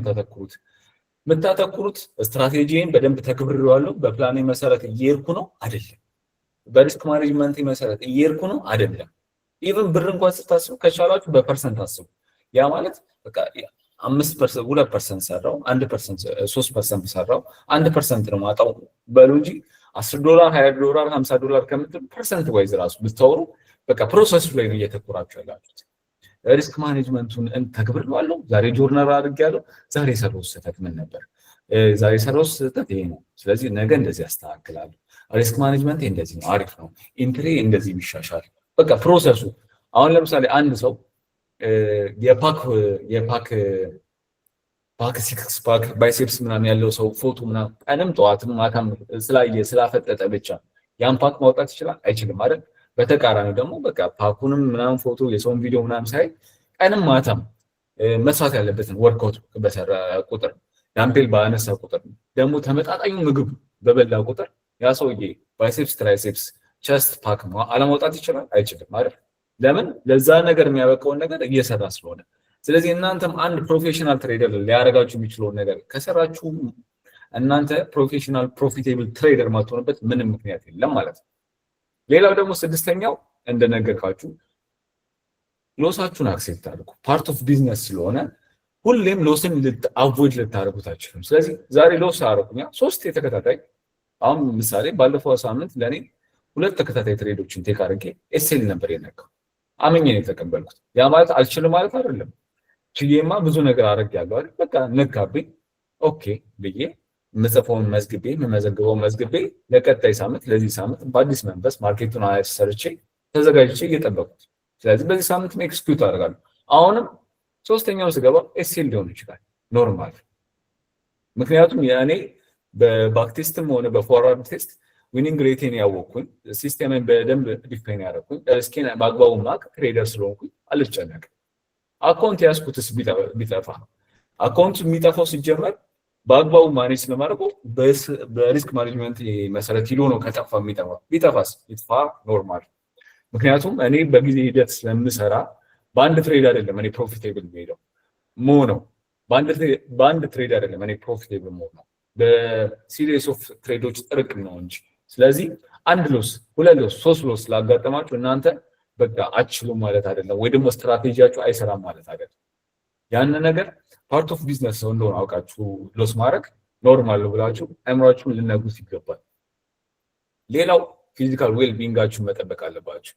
የምታተኩሩት? ስትራቴጂን በደንብ ተክብሬዋለሁ፣ በፕላኔ መሰረት እየሄድኩ ነው አይደለም? በሪስክ ማኔጅመንት መሰረት እየሄድኩ ነው አይደለም? ኢቭን ብር እንኳን ስታስቡ ከቻላችሁ በፐርሰንት አስቡ። ያ ማለት በቃ 5% 2% ሰራው 1% 3% ሰራው 1% ነው ማጣው በሉ እንጂ $10 $20 $50 ከምትሉ ፐርሰንት ዋይዝ ራሱ ብታወሩ በቃ ፕሮሰሱ ላይ ነው እየተኮራችሁ ያላችሁት። ሪስክ ማኔጅመንቱን ተግብሬዋለሁ፣ ዛሬ ጆርናል አድርጌያለሁ። ዛሬ የሰራሁት ስህተት ምን ነበር? ዛሬ የሰራሁት ስህተት ይሄ ነው። ስለዚህ ነገ እንደዚህ አስተካክላለሁ። ሪስክ ማኔጅመንት እንደዚህ ነው፣ አሪፍ ነው። ኢንትሪ እንደዚህ ቢሻሻል። በቃ ፕሮሰሱ። አሁን ለምሳሌ አንድ ሰው የፓክ ሲክስ ፓክ ባይሴፕስ ምናምን ያለው ሰው ፎቶ ምናምን ቀንም ጠዋትም ማታም ስላፈጠጠ ብቻ ያን ፓክ ማውጣት ይችላል? አይችልም አይደል? በተቃራኒ ደግሞ በቃ ፓኩንም ምናምን ፎቶ የሰውን ቪዲዮ ምናምን ሳይ ቀንም ማታም መስራት ያለበትን ወርክአውት በሰራ ቁጥር ዳምፔል ባነሳ ቁጥር ደግሞ ተመጣጣኙ ምግብ በበላ ቁጥር ያ ሰውዬ ባይሴፕስ ትራይሴፕስ ቸስት ፓክ አለማውጣት ይችላል? አይችልም አይደል? ለምን? ለዛ ነገር የሚያበቃውን ነገር እየሰራ ስለሆነ። ስለዚህ እናንተም አንድ ፕሮፌሽናል ትሬደር ሊያደርጋችሁ የሚችለውን ነገር ከሰራችሁ እናንተ ፕሮፌሽናል ፕሮፊቴብል ትሬደር ማትሆንበት ምንም ምክንያት የለም ማለት ነው። ሌላው ደግሞ ስድስተኛው እንደነገርኳችሁ ሎሳችሁን አክሴፕት አድርጉ። ፓርት ኦፍ ቢዝነስ ስለሆነ ሁሌም ሎስን አቮይድ ልታደርጉት አትችሉም። ስለዚህ ዛሬ ሎስ አደረኩኛ 3 የተከታታይ አሁን ምሳሌ ባለፈው ሳምንት ለኔ 2 ተከታታይ ትሬዶችን ቴክ አድርጌ ኤስኤል ነበር የነካው። አመኘ ነው የተቀበልኩት። ያ ማለት አልችልም ማለት አይደለም። ችዬማ ብዙ ነገር አደርጋለሁ አይደል? በቃ ነካብኝ። ኦኬ ብዬ መጽፈውን መዝግቤ መመዘግበው መዝግቤ ለቀጣይ ሳምንት ለዚህ ሳምንት በአዲስ መንፈስ ማርኬቱን አሰርቼ ተዘጋጅቼ እየጠበቁት። ስለዚህ በዚህ ሳምንት ኤክስኪዩት አደርጋለሁ። አሁንም ሶስተኛው ስገባ ኤስኤል ሊሆን ይችላል ኖርማል። ምክንያቱም ያኔ በባክ ቴስትም ሆነ በፎርዋርድ ቴስት ዊኒንግ ሬቴን ያወቅኩኝ፣ ሲስተምን በደንብ ዲፋይን ያደረኩኝ፣ እስኪን በአግባቡ ማቅ ትሬደር ስለሆንኩኝ አልጨነቅም። አካውንት ያስኩትስ ቢጠፋ አካውንት የሚጠፋው ሲጀመር በአግባቡ ማኔጅ ስለማድረገው በሪስክ ማኔጅመንት መሰረት ሂዶ ነው ከጠፋ የሚጠፋ። ቢጠፋስ ይጥፋ ኖርማል። ምክንያቱም እኔ በጊዜ ሂደት ስለምሰራ በአንድ ትሬድ አይደለም እኔ ፕሮፊቴብል የሚሄደው ነው። በአንድ ትሬድ አይደለም እኔ ፕሮፊቴብል ነው፣ በሲሪየስ ኦፍ ትሬዶች ጥርቅም ነው እንጂ። ስለዚህ 1 ሎስ 2 ሎስ 3 ሎስ ስላጋጠማችሁ እናንተ በቃ አትችሉም ማለት አይደለም፣ ወይ ደግሞ ስትራቴጂያችሁ አይሰራም ማለት አይደለም። ያን ነገር ፓርት ኦፍ ቢዝነስ ነው እንደሆነ አውቃችሁ ሎስ ማድረግ ኖርማል ነው ብላችሁ አእምሯችሁን ልነግሩት ይገባል። ሌላው ፊዚካል ዌል ቢንጋችሁን መጠበቅ አለባችሁ።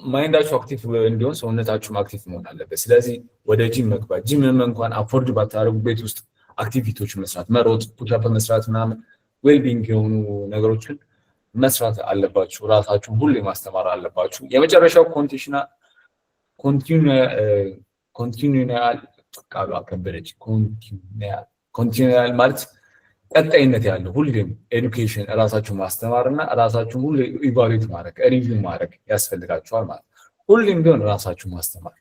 ማይንዳችሁ አክቲቭ እንዲሆን ሰውነታችሁም አክቲቭ መሆን አለበት። ስለዚህ ወደ ጂም መግባት፣ ጂምም እንኳን አፎርድ ባታደርጉ ቤት ውስጥ አክቲቪቲዎች መስራት፣ መሮጥ፣ ፑሽአፕ መስራት ምናምን ዌል ቢንግ የሆኑ ነገሮችን መስራት አለባችሁ። ራሳችሁን ሁሌ ማስተማር አለባችሁ። የመጨረሻው ኮንቲኒዩል ማለት ቀጣይነት ያለው ሁሌም ኤዱኬሽን ራሳችሁን ማስተማር እና ራሳችሁን ሁሌ ኢቫሉዌት ማድረግ ሪቪው ማድረግ ያስፈልጋችኋል ማለት ነው። ሁሌም ቢሆን ራሳችሁን ማስተማር።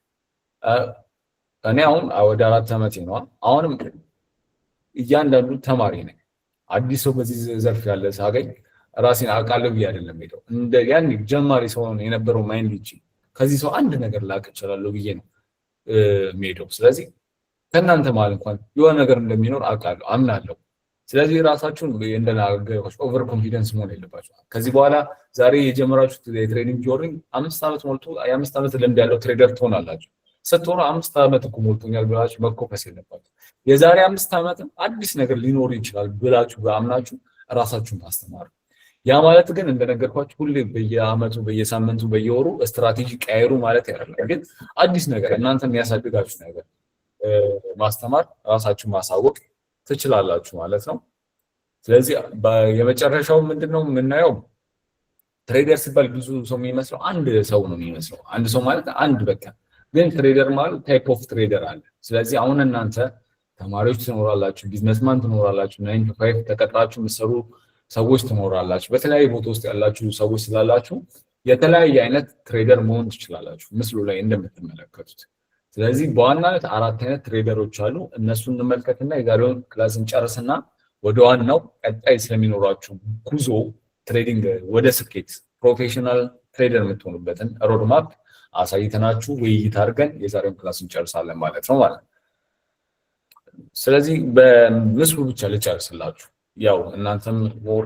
እኔ አሁን ወደ 4 ዓመቴ ነው። አሁንም እያንዳንዱ ተማሪ ነኝ። አዲስ ሰው በዚህ ዘርፍ ያለ ሳገኝ ራሴን አውቃለሁ ብዬ አይደለም ሄደው እንደ ያን ጀማሪ ሰው የነበረው ማይንድ እንጂ ከዚህ ሰው አንድ ነገር ላቅ እችላለሁ ብዬ ነው ሄደው። ስለዚህ ከእናንተ ማለት እንኳን የሆነ ነገር እንደሚኖር አውቃለሁ፣ አምናለሁ። ስለዚህ ራሳችሁን እንደናገርኳችሁ ኦቨር ኮንፊደንስ መሆን የለባችሁ። ከዚህ በኋላ ዛሬ የጀመራችሁት የትሬዲንግ ጆርኒ 5 ዓመት ሞልቶ የ5 ዓመት ልምድ ያለው ትሬደር ትሆናላችሁ። ስትሆኑ 5 ዓመት እኮ ሞልቶኛል ብላችሁ መኮፈስ የለባችሁ። የዛሬ 5 ዓመትም አዲስ ነገር ሊኖር ይችላል ብላችሁ በአምናችሁ ራሳችሁን ማስተማር። ያ ማለት ግን እንደነገርኳችሁ ሁሌ በየአመቱ በየሳምንቱ በየወሩ ስትራቴጂ ቀይሩ ማለት አይደለም። ግን አዲስ ነገር እናንተ የሚያሳድጋችሁ ነገር ማስተማር፣ ራሳችሁን ማሳወቅ ትችላላችሁ ማለት ነው። ስለዚህ የመጨረሻው ምንድነው የምናየው? ትሬደር ሲባል ብዙ ሰው የሚመስለው አንድ ሰው ነው የሚመስለው። አንድ ሰው ማለት አንድ በቃ። ግን ትሬደር ማለት ታይፕ ኦፍ ትሬደር አለ። ስለዚህ አሁን እናንተ ተማሪዎች ትኖራላችሁ፣ ቢዝነስማን ትኖራላችሁ፣ 9 to 5 ተቀጥራችሁ የምትሰሩ ሰዎች ትኖራላችሁ። በተለያየ ቦታ ውስጥ ያላችሁ ሰዎች ስላላችሁ የተለያየ አይነት ትሬደር መሆን ትችላላችሁ ምስሉ ላይ እንደምትመለከቱት። ስለዚህ በዋናነት 4 አይነት ትሬደሮች አሉ። እነሱን እንመልከትና የዛሬውን ክላስ እንጨርስና ወደ ዋናው ቀጣይ ስለሚኖራችሁ ጉዞ ትሬዲንግ ወደ ስኬት ፕሮፌሽናል ትሬደር የምትሆኑበትን ሮድማፕ አሳይተናችሁ ውይይት አድርገን የዛሬውን ክላስ እንጨርሳለን ማለት ነው ማለት ነው። ስለዚህ በምስሉ ብቻ ልጨርስላችሁ። ያው እናንተም ሞር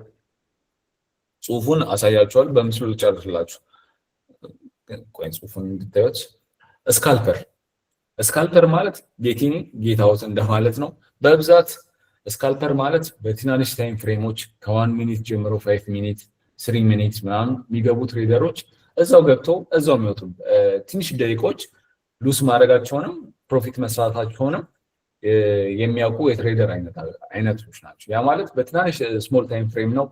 ጽሁፉን አሳያችኋል፣ በምስሉ ልጨርስላችሁ። ቆይ ጽሁፉን እንድታዩት። ስካልፐር ማለት ጌታዎት እንደማለት ነው። በብዛት ስካልፐር ማለት በትናንሽ ታይም ፍሬሞች ከ1 ሚኒት ጀምሮ 5 ሚኒት 3 ሚኒት ምናምን የሚገቡ ትሬደሮች እዛው ገብቶ እዛው የሚወጡ ትንሽ ደቂቆች ሉስ ማድረጋቸውንም ፕሮፊት መስራታቸውንም የሚያውቁ የትሬደር አይነቶች ናቸው። ያ ማለት በትናንሽ ስሞል ታይም ፍሬም ነው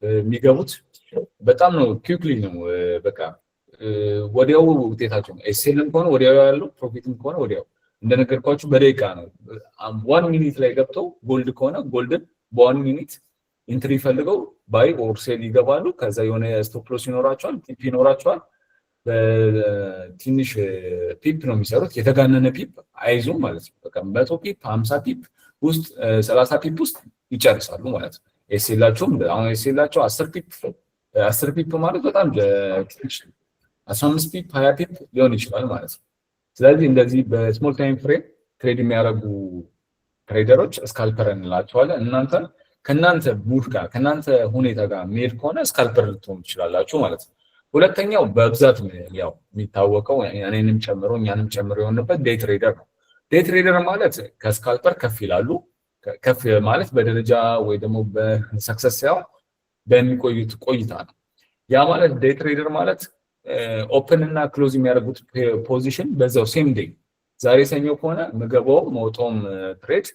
የሚገቡት። በጣም ነው ኩዊክሊ ነው በቃ ወዲያው ውጤታቸው ነው። ኤስኤልም ከሆነ ወዲያው ያለው፣ ፕሮፊትም ከሆነ ወዲያው። እንደነገርኳችሁ በደቂቃ ነው። 1 ሚኒት ላይ ገብተው ጎልድ ከሆነ ጎልድን በ1 ሚኒት ኢንትሪ ፈልገው ባይ ኦር ሴል ይገባሉ። ከዛ የሆነ ስቶፕ ሎስ ይኖራቸዋል፣ ቲፕ ይኖራቸዋል። በትንሽ ፒፕ ነው የሚሰሩት። የተጋነነ ፒፕ አይዙም ማለት ነው። በቃ 100 ፒፕ 50 ፒፕ ውስጥ 30 ፒፕ ውስጥ ይጨርሳሉ ማለት ነው። ኤስኤላቸውም አሁን ኤስኤላቸው 10 ፒፕ ማለት በጣም ትንሽ 15 ፒፕ 20 ፒፕ ሊሆን ይችላል ማለት ነው። ስለዚህ እንደዚህ በስሞል ታይም ፍሬም ትሬድ የሚያደርጉ ትሬደሮች ስካልፐር እንላቸዋለን። እናንተ ከናንተ ሙድ ጋር ከናንተ ሁኔታ ጋር መሄድ ከሆነ ስካልፐር ልትሆኑ ትችላላችሁ ማለት ነው። ሁለተኛው በብዛት ያው የሚታወቀው እኔንም ጨምሮ እኛንም ጨምሮ የሆነበት ዴይ ትሬደር ነው። ዴይ ትሬደር ማለት ከስካልፐር ከፍ ይላሉ። ከፍ ማለት በደረጃ ወይ ደግሞ በሰክሰስ ያው በሚቆዩት ቆይታ ነው። ያ ማለት ዴይ ትሬደር ማለት ኦፕን እና ክሎዝ የሚያደርጉት ፖዚሽን በዛው ሴም ዴይ፣ ዛሬ ሰኞ ከሆነ ምገባው መውጣውም ትሬድ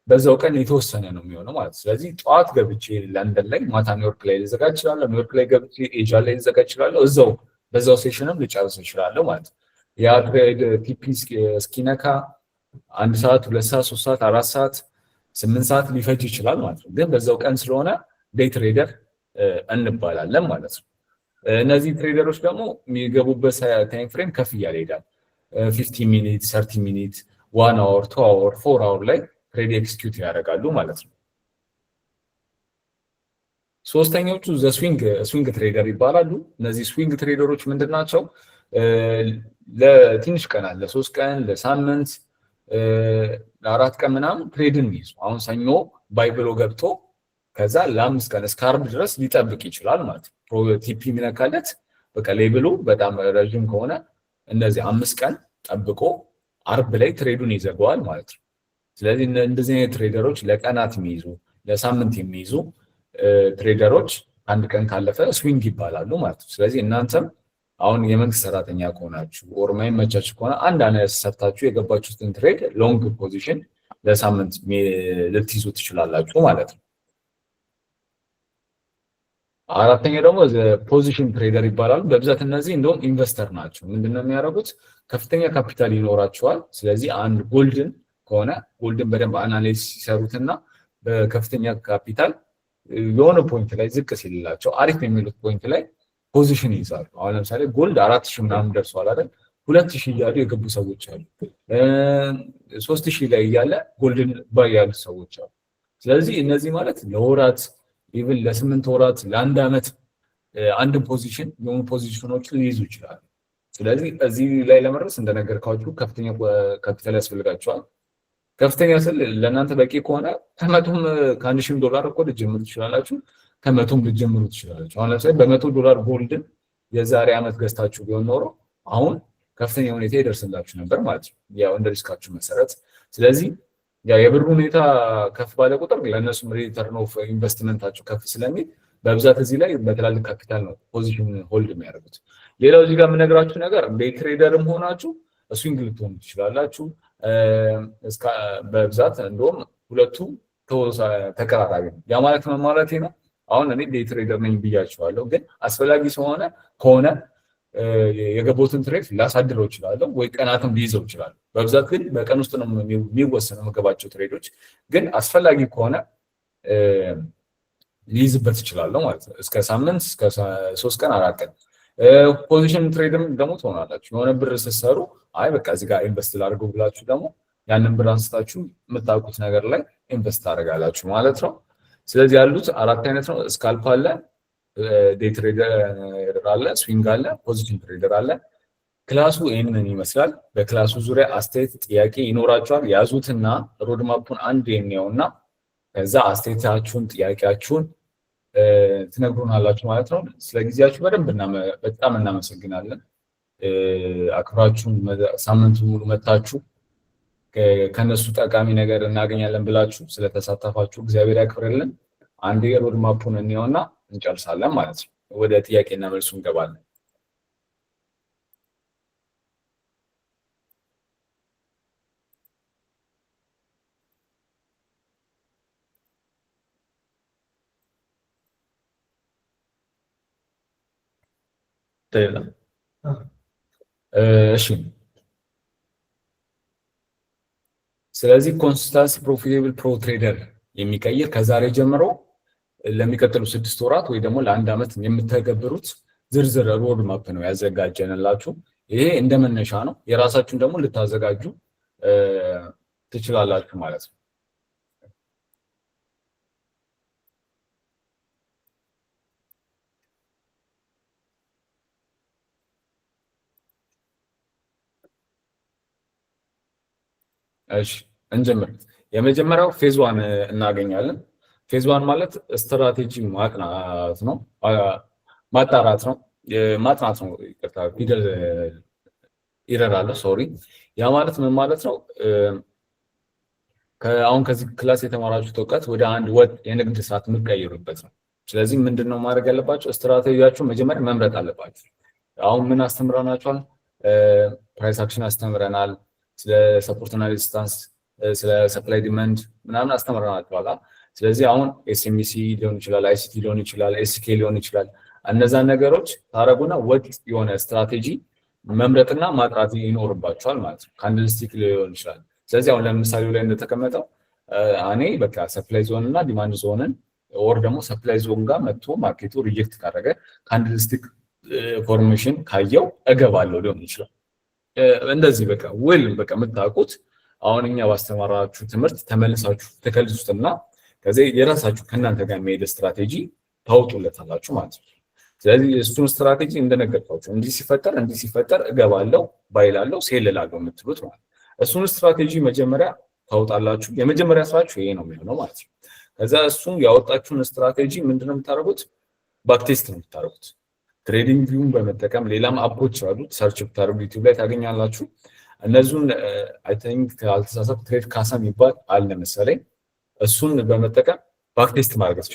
በዛው ቀን የተወሰነ ነው የሚሆነው ማለት። ስለዚህ ጠዋት ገብቼ ለንደን ላይ ማታ ኒውዮርክ ላይ ልዘጋ እችላለሁ። ኒውዮርክ ላይ ገብቼ ኤዥያ ላይ ልዘጋ እችላለሁ። በዛው ሴሽንም ልጨርስ እችላለሁ ማለት። ያ ትሬድ ቲፒ እስኪነካ 1 ሰዓት 2 ሰዓት 3 ሰዓት 4 ሰዓት 8 ሰዓት ሊፈጅ ይችላል ማለት ነው። ግን በዛው ቀን ስለሆነ ዴይ ትሬደር እንባላለን ማለት ነው። እነዚህ ትሬደሮች ደግሞ የሚገቡበት ታይም ፍሬም ከፍ እያለ ይሄዳል። 15 ሚኒት 30 ሚኒት 1 አወር 2 አወር 4 አወር ላይ ትሬድ ኤክስኪዩት ያደርጋሉ ማለት ነው። ሶስተኞቹ ስዊንግ ትሬደር ይባላሉ። እነዚህ ስዊንግ ትሬደሮች ምንድን ናቸው? ለትንሽ ቀናት ለ3 ቀን ለሳምንት ለ4 ቀን ምናምን ትሬድን ይይዙ። አሁን ሰኞ ባይ ብሎ ገብቶ ከዛ ለ5 ቀን እስከ ዓርብ ድረስ ሊጠብቅ ይችላል ማለት ነው። ቲፒ የሚነካለት በቃ ሌብሉ በጣም ረዥም ከሆነ እንደዚህ 5 ቀን ጠብቆ ዓርብ ላይ ትሬዱን ይዘጋዋል ማለት ነው። ስለዚህ እንደዚህ አይነት ትሬደሮች ለቀናት የሚይዙ ለሳምንት የሚይዙ ትሬደሮች 1 ቀን ካለፈ ስዊንግ ይባላሉ ማለት ነው። ስለዚህ እናንተም አሁን የመንግስት ሰራተኛ ከሆናችሁ ኦር ማይመቻችሁ ከሆነ አንድ አነስ ሰርታችሁ የገባችሁትን ትሬድ ሎንግ ፖዚሽን ለሳምንት ልትይዙ ትችላላችሁ ማለት ነው። አራተኛ ደግሞ ፖዚሽን ትሬደር ይባላሉ። በብዛት እነዚህ እንደውም ኢንቨስተር ናቸው። ምንድነው የሚያደርጉት? ከፍተኛ ካፒታል ይኖራቸዋል። ስለዚህ አንድ ጎልድን ከሆነ ጎልድን በደንብ አናላይዝ ሲሰሩትና በከፍተኛ ካፒታል የሆነ ፖይንት ላይ ዝቅ ሲልላቸው አሪፍ የሚሉት ፖይንት ላይ ፖዚሽን ይይዛሉ። አሁን ለምሳሌ ጎልድ 4000 ምናምን ደርሷል አይደል? 2000 እያሉ የገቡ ሰዎች አሉ። 3000 ላይ እያለ ጎልድን ባይ ያሉ ሰዎች አሉ። ስለዚህ እነዚህ ማለት ለወራት ኢቭን ለ8 ወራት ለ1 ዓመት አንድ ፖዚሽን የሆኑ ፖዚሽኖችን ሊይዙ ይችላሉ። ስለዚህ እዚህ ላይ ለመድረስ እንደነገርኳችሁ ከፍተኛ ካፒታል ያስፈልጋቸዋል። ከፍተኛ ስል ለእናንተ በቂ ከሆነ ከመቶም $1,000 እኮ ልትጀምሩ ትችላላችሁ። ከመቶም ልትጀምሩ ትችላላችሁ። አሁን ለምሳሌ $100 ጎልድን የዛሬ ዓመት ገዝታችሁ ቢሆን ኖሮ አሁን ከፍተኛ ሁኔታ ይደርስላችሁ ነበር ማለት ነው፣ ያው እንደ ሪስካችሁ መሰረት። ስለዚህ ያው የብር ሁኔታ ከፍ ባለ ቁጥር ለእነሱም ሪተርን ኦፍ ኢንቨስትመንታቸው ከፍ ስለሚል በብዛት እዚህ ላይ በትላልቅ ካፒታል ነው ፖዚሽን ሆልድ የሚያደርጉት። ሌላው እዚህ ጋር የምነግራችሁ ነገር ዴይ ትሬደርም ሆናችሁ ስዊንግ ልትሆኑ ትችላላችሁ። በብዛት እንደውም ሁለቱ ተቀራራቢ ነው። ያ ማለት ምን ማለቴ ነው? አሁን እኔ ዴይ ትሬደር ነኝ ብያችኋለሁ፣ ግን አስፈላጊ ከሆነ የገቦትን ትሬድ ላሳድረው እችላለሁ ወይ ቀናትም ሊይዘው እችላለሁ። በብዛት ግን በቀን ውስጥ ነው የሚወሰነው የምገባቸው ትሬዶች፣ ግን አስፈላጊ ከሆነ ሊይዝበት እችላለሁ ማለት ነው። እስከ ሳምንት፣ እስከ 3 ቀን 4 ቀን። ፖዚሽን ትሬድም ደግሞ ትሆናላችሁ። የሆነ ብር ስትሰሩ አይ በቃ እዚህ ጋር ኢንቨስት ላድርገው ብላችሁ ደግሞ ያንን ብር አንስታችሁ የምታውቁት ነገር ላይ ኢንቨስት ታደርጋላችሁ ማለት ነው። ስለዚህ ያሉት 4 አይነት ነው። ስካልፕ አለ፣ ዴይ ትሬደር አለ፣ ስዊንግ አለ፣ ፖዚሽን ትሬደር አለ። ክላሱ ይህንን ይመስላል። በክላሱ ዙሪያ አስተያየት ጥያቄ ይኖራችኋል። ያዙትና ሮድማፑን አንድ የሚያውና ከዛ አስተያየታችሁን ጥያቄያችሁን ትነግሩናላችሁ ማለት ነው። ስለ ጊዜያችሁ በጣም እናመሰግናለን። አክብራችሁን ሳምንቱን ሙሉ መታችሁ ከነሱ ጠቃሚ ነገር እናገኛለን ብላችሁ ስለተሳተፋችሁ እግዚአብሔር ያክብርልን። አንዴ ሮድማፑን እንየውና እንጨርሳለን ማለት ነው። ወደ ጥያቄና መልሱ እንገባለን። እሺ ስለዚህ ኮንስታንስ ፕሮፊቴብል ፕሮ ትሬደር የሚቀይር ከዛሬ ጀምሮ ለሚቀጥሉ 6 ወራት ወይ ደግሞ ለ1 ዓመት የምትተገብሩት ዝርዝር ሮድ ማፕ ነው ያዘጋጀንላችሁ። ይሄ እንደመነሻ ነው። የራሳችሁን ደግሞ ልታዘጋጁ ትችላላችሁ ማለት ነው። እሺ እንጀምር። የመጀመሪያው ፌዝ 1 እናገኛለን። ፌዝ 1 ማለት ስትራቴጂ ማጥናት ነው፣ ማጣራት ነው፣ ማጥናት ነው። ይቅርታ ፊደል ይረራል፣ ሶሪ። ያ ማለት ምን ማለት ነው? አሁን ከዚህ ክላስ የተማራችሁት እውቀት ወደ አንድ ወጥ የንግድ ስርዓት የምትቀይሩበት ነው። ስለዚህ ምንድነው ማድረግ ያለባችሁ? ስትራቴጂያችሁን መጀመሪያ መምረጥ አለባችሁ። አሁን ምን አስተምረናችኋል? ፕራይስ አክሽን አስተምረናል። ስለ ሰፖርት እና ሬዚስታንስ፣ ስለ ሰፕላይ ዲማንድ ምናምን አስተምረናችኋል። ስለዚህ አሁን ኤስኤምሲ ሊሆን ይችላል፣ አይሲቲ ሊሆን ይችላል፣ ኤስኬ ሊሆን ይችላል። እነዛን ነገሮች ታረጉና ወጥ የሆነ ስትራቴጂ መምረጥና ማጥራት ይኖርባችኋል ማለት ነው። ካንድልስቲክ ሊሆን ይችላል። ስለዚህ አሁን ለምሳሌው ላይ እንደተቀመጠው እኔ በቃ ሰፕላይ ዞን እና ዲማንድ ዞንን ኦር ደግሞ ሰፕላይ ዞን ጋር መጥቶ ማርኬቱ ሪጀክት ካደረገ ካንድልስቲክ ፎርሜሽን ካየው እገባለሁ ሊሆን ይችላል። እንደዚህ በቃ በቃ የምታውቁት አሁን እኛ ባስተማራችሁ ትምህርት ተመልሳችሁ ተከልሱትና ከዚህ የራሳችሁ ከእናንተ ጋር የሚሄድ ስትራቴጂ ታውጡለታላችሁ ማለት ነው። ስለዚህ እሱን ስትራቴጂ እንደነገርኳችሁ እንዲህ ሲፈጠር እገባለሁ፣ ባይላለሁ፣ ሴልላለሁ የምትሉት ማለት ነው። እሱን ስትራቴጂ መጀመሪያ ታውጣላችሁ። የመጀመሪያ ስራችሁ ይሄ ነው የሚሆነው ማለት ነው። ከዛ እሱን ያወጣችሁን ስትራቴጂ ምንድነው የምታደርጉት? ባክቴስት ነው የምታደርጉት። ትሬዲንግ ቪውን በመጠቀም ሌላም አፖች አሉት፣ ሰርች ብታደርጉ ዩቲዩብ ላይ ታገኛላችሁ። እነዚሁን አይ ቲንክ አልተሳሳትኩም ትሬድ ካሳ የሚባል አለ መሰለኝ። እሱን በመጠቀም ባክቴስት ማድረግ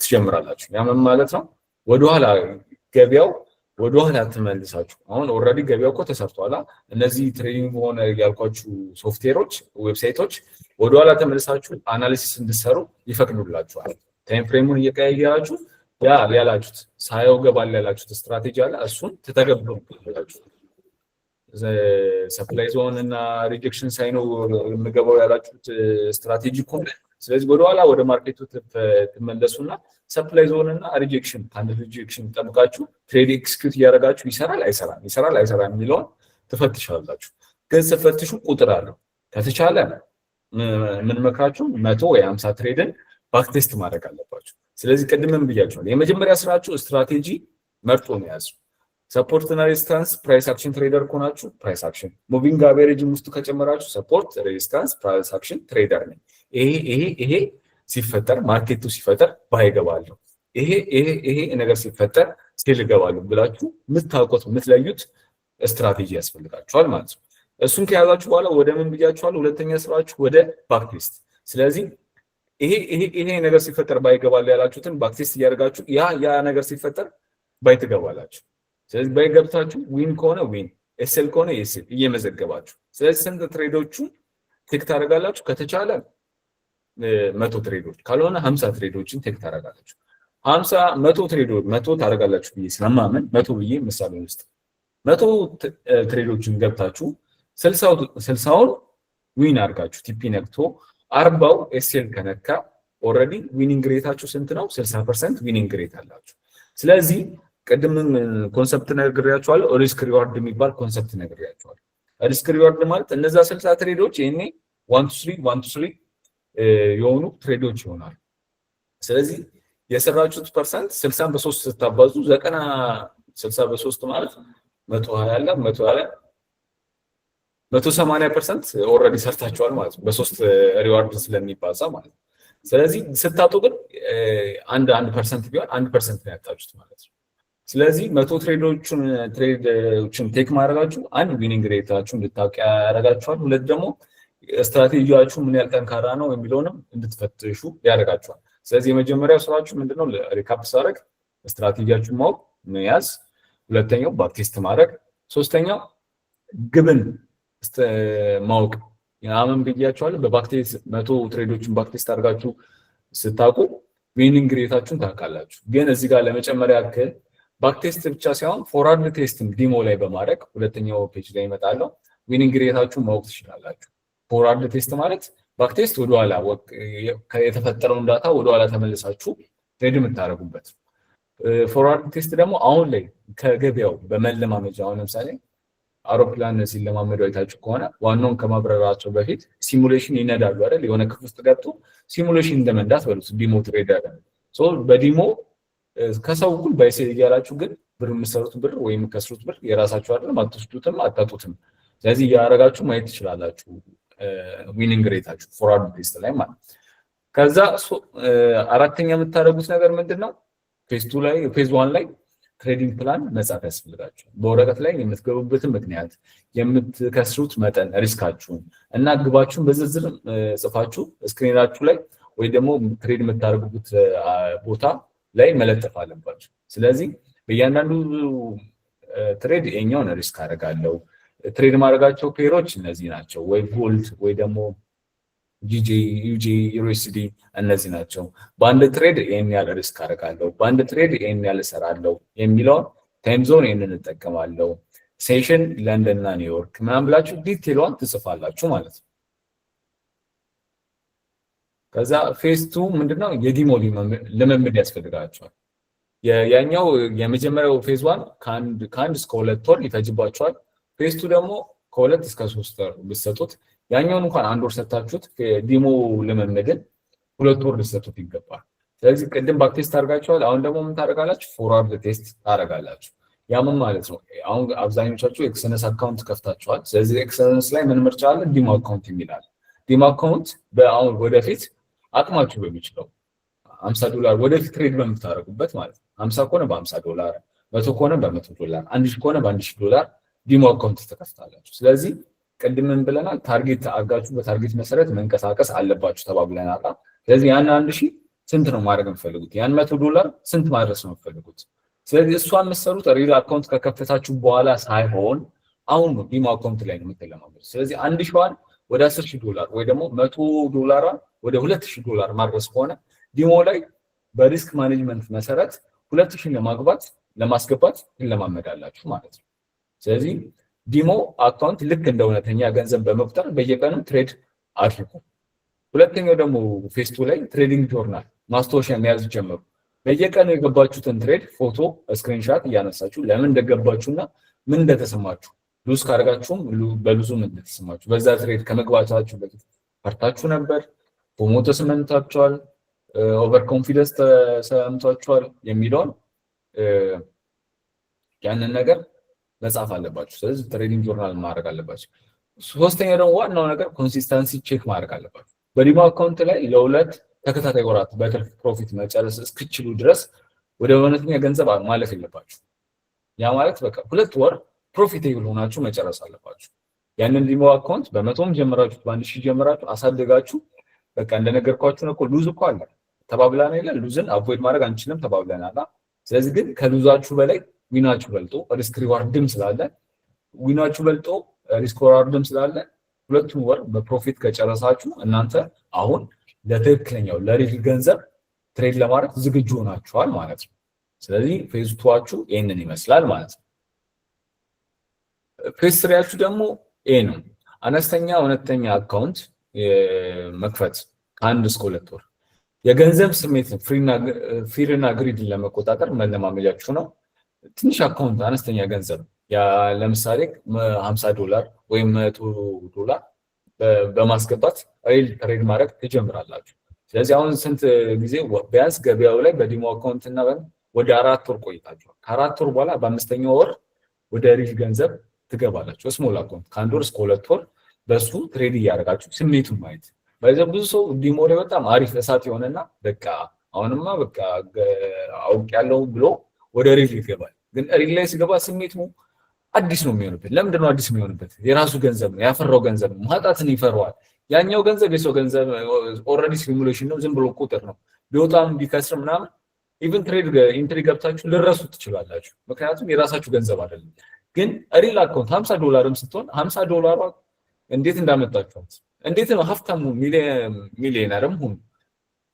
ትጀምራላችሁ። ያ ምን ማለት ነው? ወደኋላ ገበያው ወደኋላ ትመልሳችሁ። አሁን ኦልሬዲ ገበያው እኮ ተሰርቷል። እነዚህ ትሬዲንግ ሆነ ያልኳችሁ ሶፍትዌሮች፣ ዌብሳይቶች ወደኋላ ተመልሳችሁ አናሊሲስ እንድትሰሩ ይፈቅዱላችኋል። ታይም ፍሬሙን እየቀያየራችሁ ያላችሁት ሳያው ገባል ያላችሁት ስትራቴጂ አለ፣ እሱን ትተገብሩላችሁ። ሰፕላይ ዞን እና ሪጀክሽን ሳይኖር የምገባው ያላችሁት ስትራቴጂ ከሆነ ስለዚህ ወደኋላ ወደ ማርኬቱ ትመለሱና ሰፕላይ ዞን እና ሪጀክሽን አንድ ሪጀክሽን ጠብቃችሁ ትሬድ ኤክስኪዩት እያደረጋችሁ ይሰራል አይሰራም የሚለውን ትፈትሻላችሁ። ግን ስትፈትሹ ቁጥር አለው። ከተቻለ ምን መክራችሁ 100 ወይ 50 ትሬድን ባክቴስት ማድረግ አለባችሁ። ስለዚህ ቅድምም ብያችኋል፣ የመጀመሪያ ስራችሁ ስትራቴጂ መርጦ ነው ያዙ። ሰፖርት እና ሬዚስታንስ ፕራይስ አክሽን ትሬደር ከሆናችሁ ፕራይስ አክሽን፣ ሙቪንግ አቨሬጅም ውስጥ ከጨመራችሁ ሰፖርት፣ ሬዚስታንስ፣ ፕራይስ አክሽን ትሬደር ነኝ። ይሄ ሲፈጠር ማርኬቱ ሲፈጠር ባይገባለሁ፣ ይሄ ነገር ሲፈጠር ስቴል እገባለሁ ብላችሁ የምታውቁት የምትለዩት ስትራቴጂ ያስፈልጋችኋል ማለት ነው። እሱን ከያዛችሁ በኋላ ወደ ምን ብያችኋለሁ? ሁለተኛ ስራችሁ ወደ ባክቴስት። ስለዚህ ይሄ ነገር ሲፈጠር ባይገባለሁ ያላችሁትን ባክቴስት እያደረጋችሁ ያ ነገር ሲፈጠር ባይ ትገባላችሁ። ስለዚህ ባይ ገብታችሁ ዊን ከሆነ ዊን፣ ኤስኤል ከሆነ ኤስኤል እየመዘገባችሁ፣ ስለዚህ ስንት ትሬዶቹ ቴክ ታደርጋላችሁ? ከተቻለ 100 ትሬዶች ካልሆነ 50 ትሬዶችን ቴክ ታደርጋላችሁ። 100 ትሬዶች 100 ታደርጋላችሁ ብዬ ስለማመን 100 ብዬ ምሳሌ ውስጥ 100 ትሬዶችን ገብታችሁ 60ውን ዊን አድርጋችሁ ቲፒ ነክቶ 40ው ኤስኤል ከነካ ኦልሬዲ ዊኒንግ ሬታችሁ ስንት ነው? 60% ዊኒንግ ሬት አላችሁ። ስለዚህ ቅድምም ኮንሰፕት ነግሬያችኋለሁ። ሪስክ ሪዋርድ የሚባል ኮንሰፕት ነግሬያችኋለሁ። ሪስክ ሪዋርድ ማለት እነዛ 60 ትሬዶች ይሄኔ 1 to 3 የሆኑ ትሬዶች ይሆናሉ። ስለዚህ የሰራችሁት ፐርሰንት 60 በ3 ስታባዙ 60 በ3 ማለት 120 አለ 180% ኦልሬዲ ሰርታችኋል ማለት ነው፣ በ3 ሪዋርድ ስለሚባዛ ማለት ነው። ስለዚህ ስታጡ ግን 1% ቢሆን 1% ነው ያጣችሁት ማለት ነው። ስለዚህ 100 ትሬዶችን ቴክ ማድረጋችሁ አንድ ዊኒንግ ሬታችሁን እንድታውቁ ያደርጋችኋል። ሁለት ደግሞ ስትራቴጂያችሁ ምን ያህል ጠንካራ ነው የሚለውንም እንድትፈትሹ ያደርጋችኋል። ስለዚህ የመጀመሪያው ስራችሁ ምንድነው? ሪካፕ ሳደርግ ስትራቴጂያችሁን ማወቅ መያዝ፣ ሁለተኛው ባክቴስት ማድረግ፣ ሶስተኛው ግብን ማወቅ። ያምን ብያችኋለሁ። በባክቴስት 100 ትሬዶችን ባክቴስት አድርጋችሁ ስታውቁ ዊኒንግ ሬታችሁን ታውቃላችሁ። ግን እዚህ ጋር ለመጨመር ያክል ባክቴስት ብቻ ሳይሆን ፎርዋርድ ቴስትም ዲሞ ላይ በማድረግ ሁለተኛው ፔጅ ላይ ይመጣለው ዊኒንግ ሬታችሁን ማወቅ ትችላላችሁ። ፎርዋርድ ቴስት ማለት ባክቴስት ወደኋላ የተፈጠረውን ዳታ ወደኋላ ተመልሳችሁ ትሬድ የምታደርጉበት። ፎርዋርድ ቴስት ደግሞ አሁን ላይ ከገበያው በመለማመጃ አሁን ለምሳሌ አውሮፕላን ሲለማመዱ አይታችሁ ከሆነ ዋናውን ከማብረራቸው በፊት ሲሙሌሽን ይነዳሉ አይደል? የሆነ ክፍል ውስጥ ገብቶ ሲሙሌሽን እንደመንዳት በሉት ዲሞ ትሬደር። በዲሞ ከሰው እኩል ባይሴል እያላችሁ ግን ብር የምትሰሩት ብር ወይም ከስሩት ብር የራሳችሁ አይደለም፣ አትወስዱትም፣ አታጡትም። ስለዚህ እያደረጋችሁ ማየት ትችላላችሁ ዊኒንግ ሬታችሁ ፎርዋርድ ቴስት ላይ ማለት። ከዛ አራተኛ የምታደርጉት ነገር ምንድነው? ፌዝ 1 ላይ ትሬዲንግ ፕላን መጻፍ ያስፈልጋችሁ። በወረቀት ላይ የምትገቡበትን ምክንያት፣ የምትከስሩት መጠን፣ ሪስካችሁን እና ግባችሁን በዝርዝር ጽፋችሁ ስክሪናችሁ ላይ ወይ ደግሞ ትሬድ የምታደርጉት ቦታ ላይ መለጠፍ አለባችሁ። ስለዚህ በእያንዳንዱ ትሬድ የኛውን ሪስክ አደርጋለሁ፣ ትሬድ ማድረጋቸው ፔሮች እነዚህ ናቸው፣ ወይ ጎልድ ወይ ደግሞ ጂጂ ዩጂ ዩኤስዲ እነዚህ ናቸው። በአንድ ትሬድ ይሄን ያህል ሪስክ አደርጋለሁ፣ በአንድ ትሬድ ይሄን ያህል እሰራለሁ የሚለውን ታይም ዞን ይሄንን እንጠቀማለሁ፣ ሴሽን ለንደን እና ኒውዮርክ ምናምን ብላችሁ ዲቴይሏን ትጽፋላችሁ ማለት ነው። ከዛ ፌዝ 2 ምንድነው? የዲሞ ልምምድ ያስፈልጋቸዋል። ያኛው የመጀመሪያው ፌዝ 1 ከአንድ እስከ 2 ወር ይፈጅባቸዋል። ፌዝ 2 ደግሞ ከ2 እስከ 3 ወር ብትሰጡት፣ ያኛውን እንኳን 1 ወር ሰጣችሁት ዲሞ ልምምድን 2 ወር ልትሰጡት ይገባል። ስለዚህ ቅድም ባክቴስት ታደርጋችኋል። አሁን ደግሞ ምን ታደርጋላችሁ? ፎርዋርድ ቴስት ታደርጋላችሁ። ያምን ማለት ነው አሁን አብዛኞቻችሁ ኤክሰነስ አካውንት ከፍታችኋል። ስለዚህ ኤክሰነስ ላይ ምን ምርጫ አለ? ዲሞ አካውንት የሚላል። ዲሞ አካውንት በአሁን ወደፊት አቅማችሁ በሚችለው $50 ወደፊት ትሬድ በምታደርጉበት ማለት ነው። 50 ከሆነ በ$50፣ 100 ከሆነ በ$100፣ 1000 ከሆነ በ$1000 ዲሞ አካውንት ተከፍታላችሁ። ስለዚህ ቅድምን ብለናል፣ ታርጌት አድርጋችሁ በታርጌት መሰረት መንቀሳቀስ አለባችሁ ተባብለናል። ስለዚህ ያን 1000 ስንት ነው ማድረግ የምትፈልጉት? ያን $100 ስንት ማድረስ ነው የምትፈልጉት? ስለዚህ እሷን የምትሰሩት ሪል አካውንት ከከፈታችሁ በኋላ ሳይሆን አሁን ነው ዲሞ አካውንት ላይ ነው የምትለማመዱት። ስለዚህ 1000 ወደ $10,000 ወይ ደግሞ $100 ወደ $2,000 ማድረስ ከሆነ ዲሞ ላይ በሪስክ ማኔጅመንት መሰረት 2000 ለማስገባት ትለማመዳላችሁ ማለት ነው። ስለዚህ ዲሞ አካውንት ልክ እንደ እውነተኛ ገንዘብ በመቁጠር በየቀኑ ትሬድ አድርጉ። ሁለተኛው ደግሞ ፌዝ 2 ላይ ትሬዲንግ ጆርናል ማስታወሻ መያዝ ጀምሩ። በየቀኑ የገባችሁትን ትሬድ ፎቶ ስክሪንሻት እያነሳችሁ ለምን እንደገባችሁና ምን እንደተሰማችሁ፣ ሉዝ ካደረጋችሁም በሉዙ ምን እንደተሰማችሁ፣ በዛ ትሬድ ከመግባታችሁ በፊት ፈርታችሁ ነበር፣ ፎሞ ተሰምታችኋል፣ ኦቨር ኮንፊደንስ ተሰምታችኋል የሚለውን ያንን ነገር መጻፍ አለባችሁ። ስለዚህ ትሬዲንግ ጆርናል ማድረግ አለባችሁ። ሶስተኛ ደግሞ ዋናው ነገር ኮንሲስተንሲ ቼክ ማድረግ አለባችሁ። በዲሞ አካውንት ላይ ለሁለት ተከታታይ ወራት በትርፍ ፕሮፊት መጨረስ እስክችሉ ድረስ ወደ እውነተኛ ገንዘብ ማለፍ የለባችሁ። ያ ማለት በቃ 2 ወር ፕሮፊቴብል ሆናችሁ መጨረስ አለባችሁ። ያንን ዲሞ አካውንት በ100ም ጀምራችሁ በ1000 ጀምራችሁ አሳደጋችሁ። በቃ እንደነገርኳችሁ ነው እኮ ሉዝ እኮ አለ ተባብላና ይላል። ሉዝን አቮይድ ማድረግ አንችልም ተባብለናል። ስለዚህ ግን ከሉዛችሁ በላይ ዊናችሁ በልጦ ሪስክ ሪዋርድም ስላለ ዊናችሁ በልጦ ሪስክ ሪዋርድም ስላለ 2 ወር በፕሮፊት ከጨረሳችሁ እናንተ አሁን ለትክክለኛው ለሪል ገንዘብ ትሬድ ለማድረግ ዝግጁ ሆናችኋል ማለት ነው። ስለዚህ ፌዝ 2ችሁ ይሄንን ይመስላል ማለት ነው። ፌዝ 3ችሁ ደግሞ ይሄ ነው። አነስተኛ እውነተኛ አካውንት መክፈት ከ1 እስከ 2 ወር የገንዘብ ስሜት ፊርና ግሪድን ለመቆጣጠር መለማመጃችሁ ነው። ትንሽ አካውንት አነስተኛ ገንዘብ ለምሳሌ $50 ወይም $100 በማስገባት ሪል ትሬድ ማድረግ ትጀምራላችሁ። ስለዚህ አሁን ስንት ጊዜ ቢያንስ ገበያው ላይ በዲሞ አካውንት እና ወደ 4 ወር ቆይታችኋል። ከ4 ወር በኋላ በ5ኛው ወር ወደ ሪል ገንዘብ ትገባላችሁ። ስሞል አካውንት ከ1 ወር እስከ 2 ወር በሱ ትሬድ እያደረጋችሁ ስሜቱን ማየት። ብዙ ሰው ዲሞ ላይ በጣም አሪፍ እሳት የሆነና በቃ አሁንማ በቃ አውቅ ያለው ብሎ ወደ ሪል ይገባል። ግን ሪል ላይ ሲገባ ስሜቱ አዲስ ነው የሚሆንበት። ለምንድን ነው አዲስ የሚሆንበት? የራሱ ገንዘብ ነው፣ ያፈራው ገንዘብ ነው። ማጣትን ይፈራዋል። ያኛው ገንዘብ የሰው ገንዘብ ኦልሬዲ ሲሙሌሽን ነው፣ ዝም ብሎ ቁጥር ነው። ቢወጣም ቢከስር ምናምን ኢቭን ትሬድ ኢንትሪ ገብታችሁ ልረሱ ትችላላችሁ። ምክንያቱም የራሳችሁ ገንዘብ አይደለም። ግን ሪል አካውንት $50 ስትሆን $50 እንዴት እንዳመጣችኋት እንዴት ነው ሀብታሙ ሚሊዮነርም ሁኑ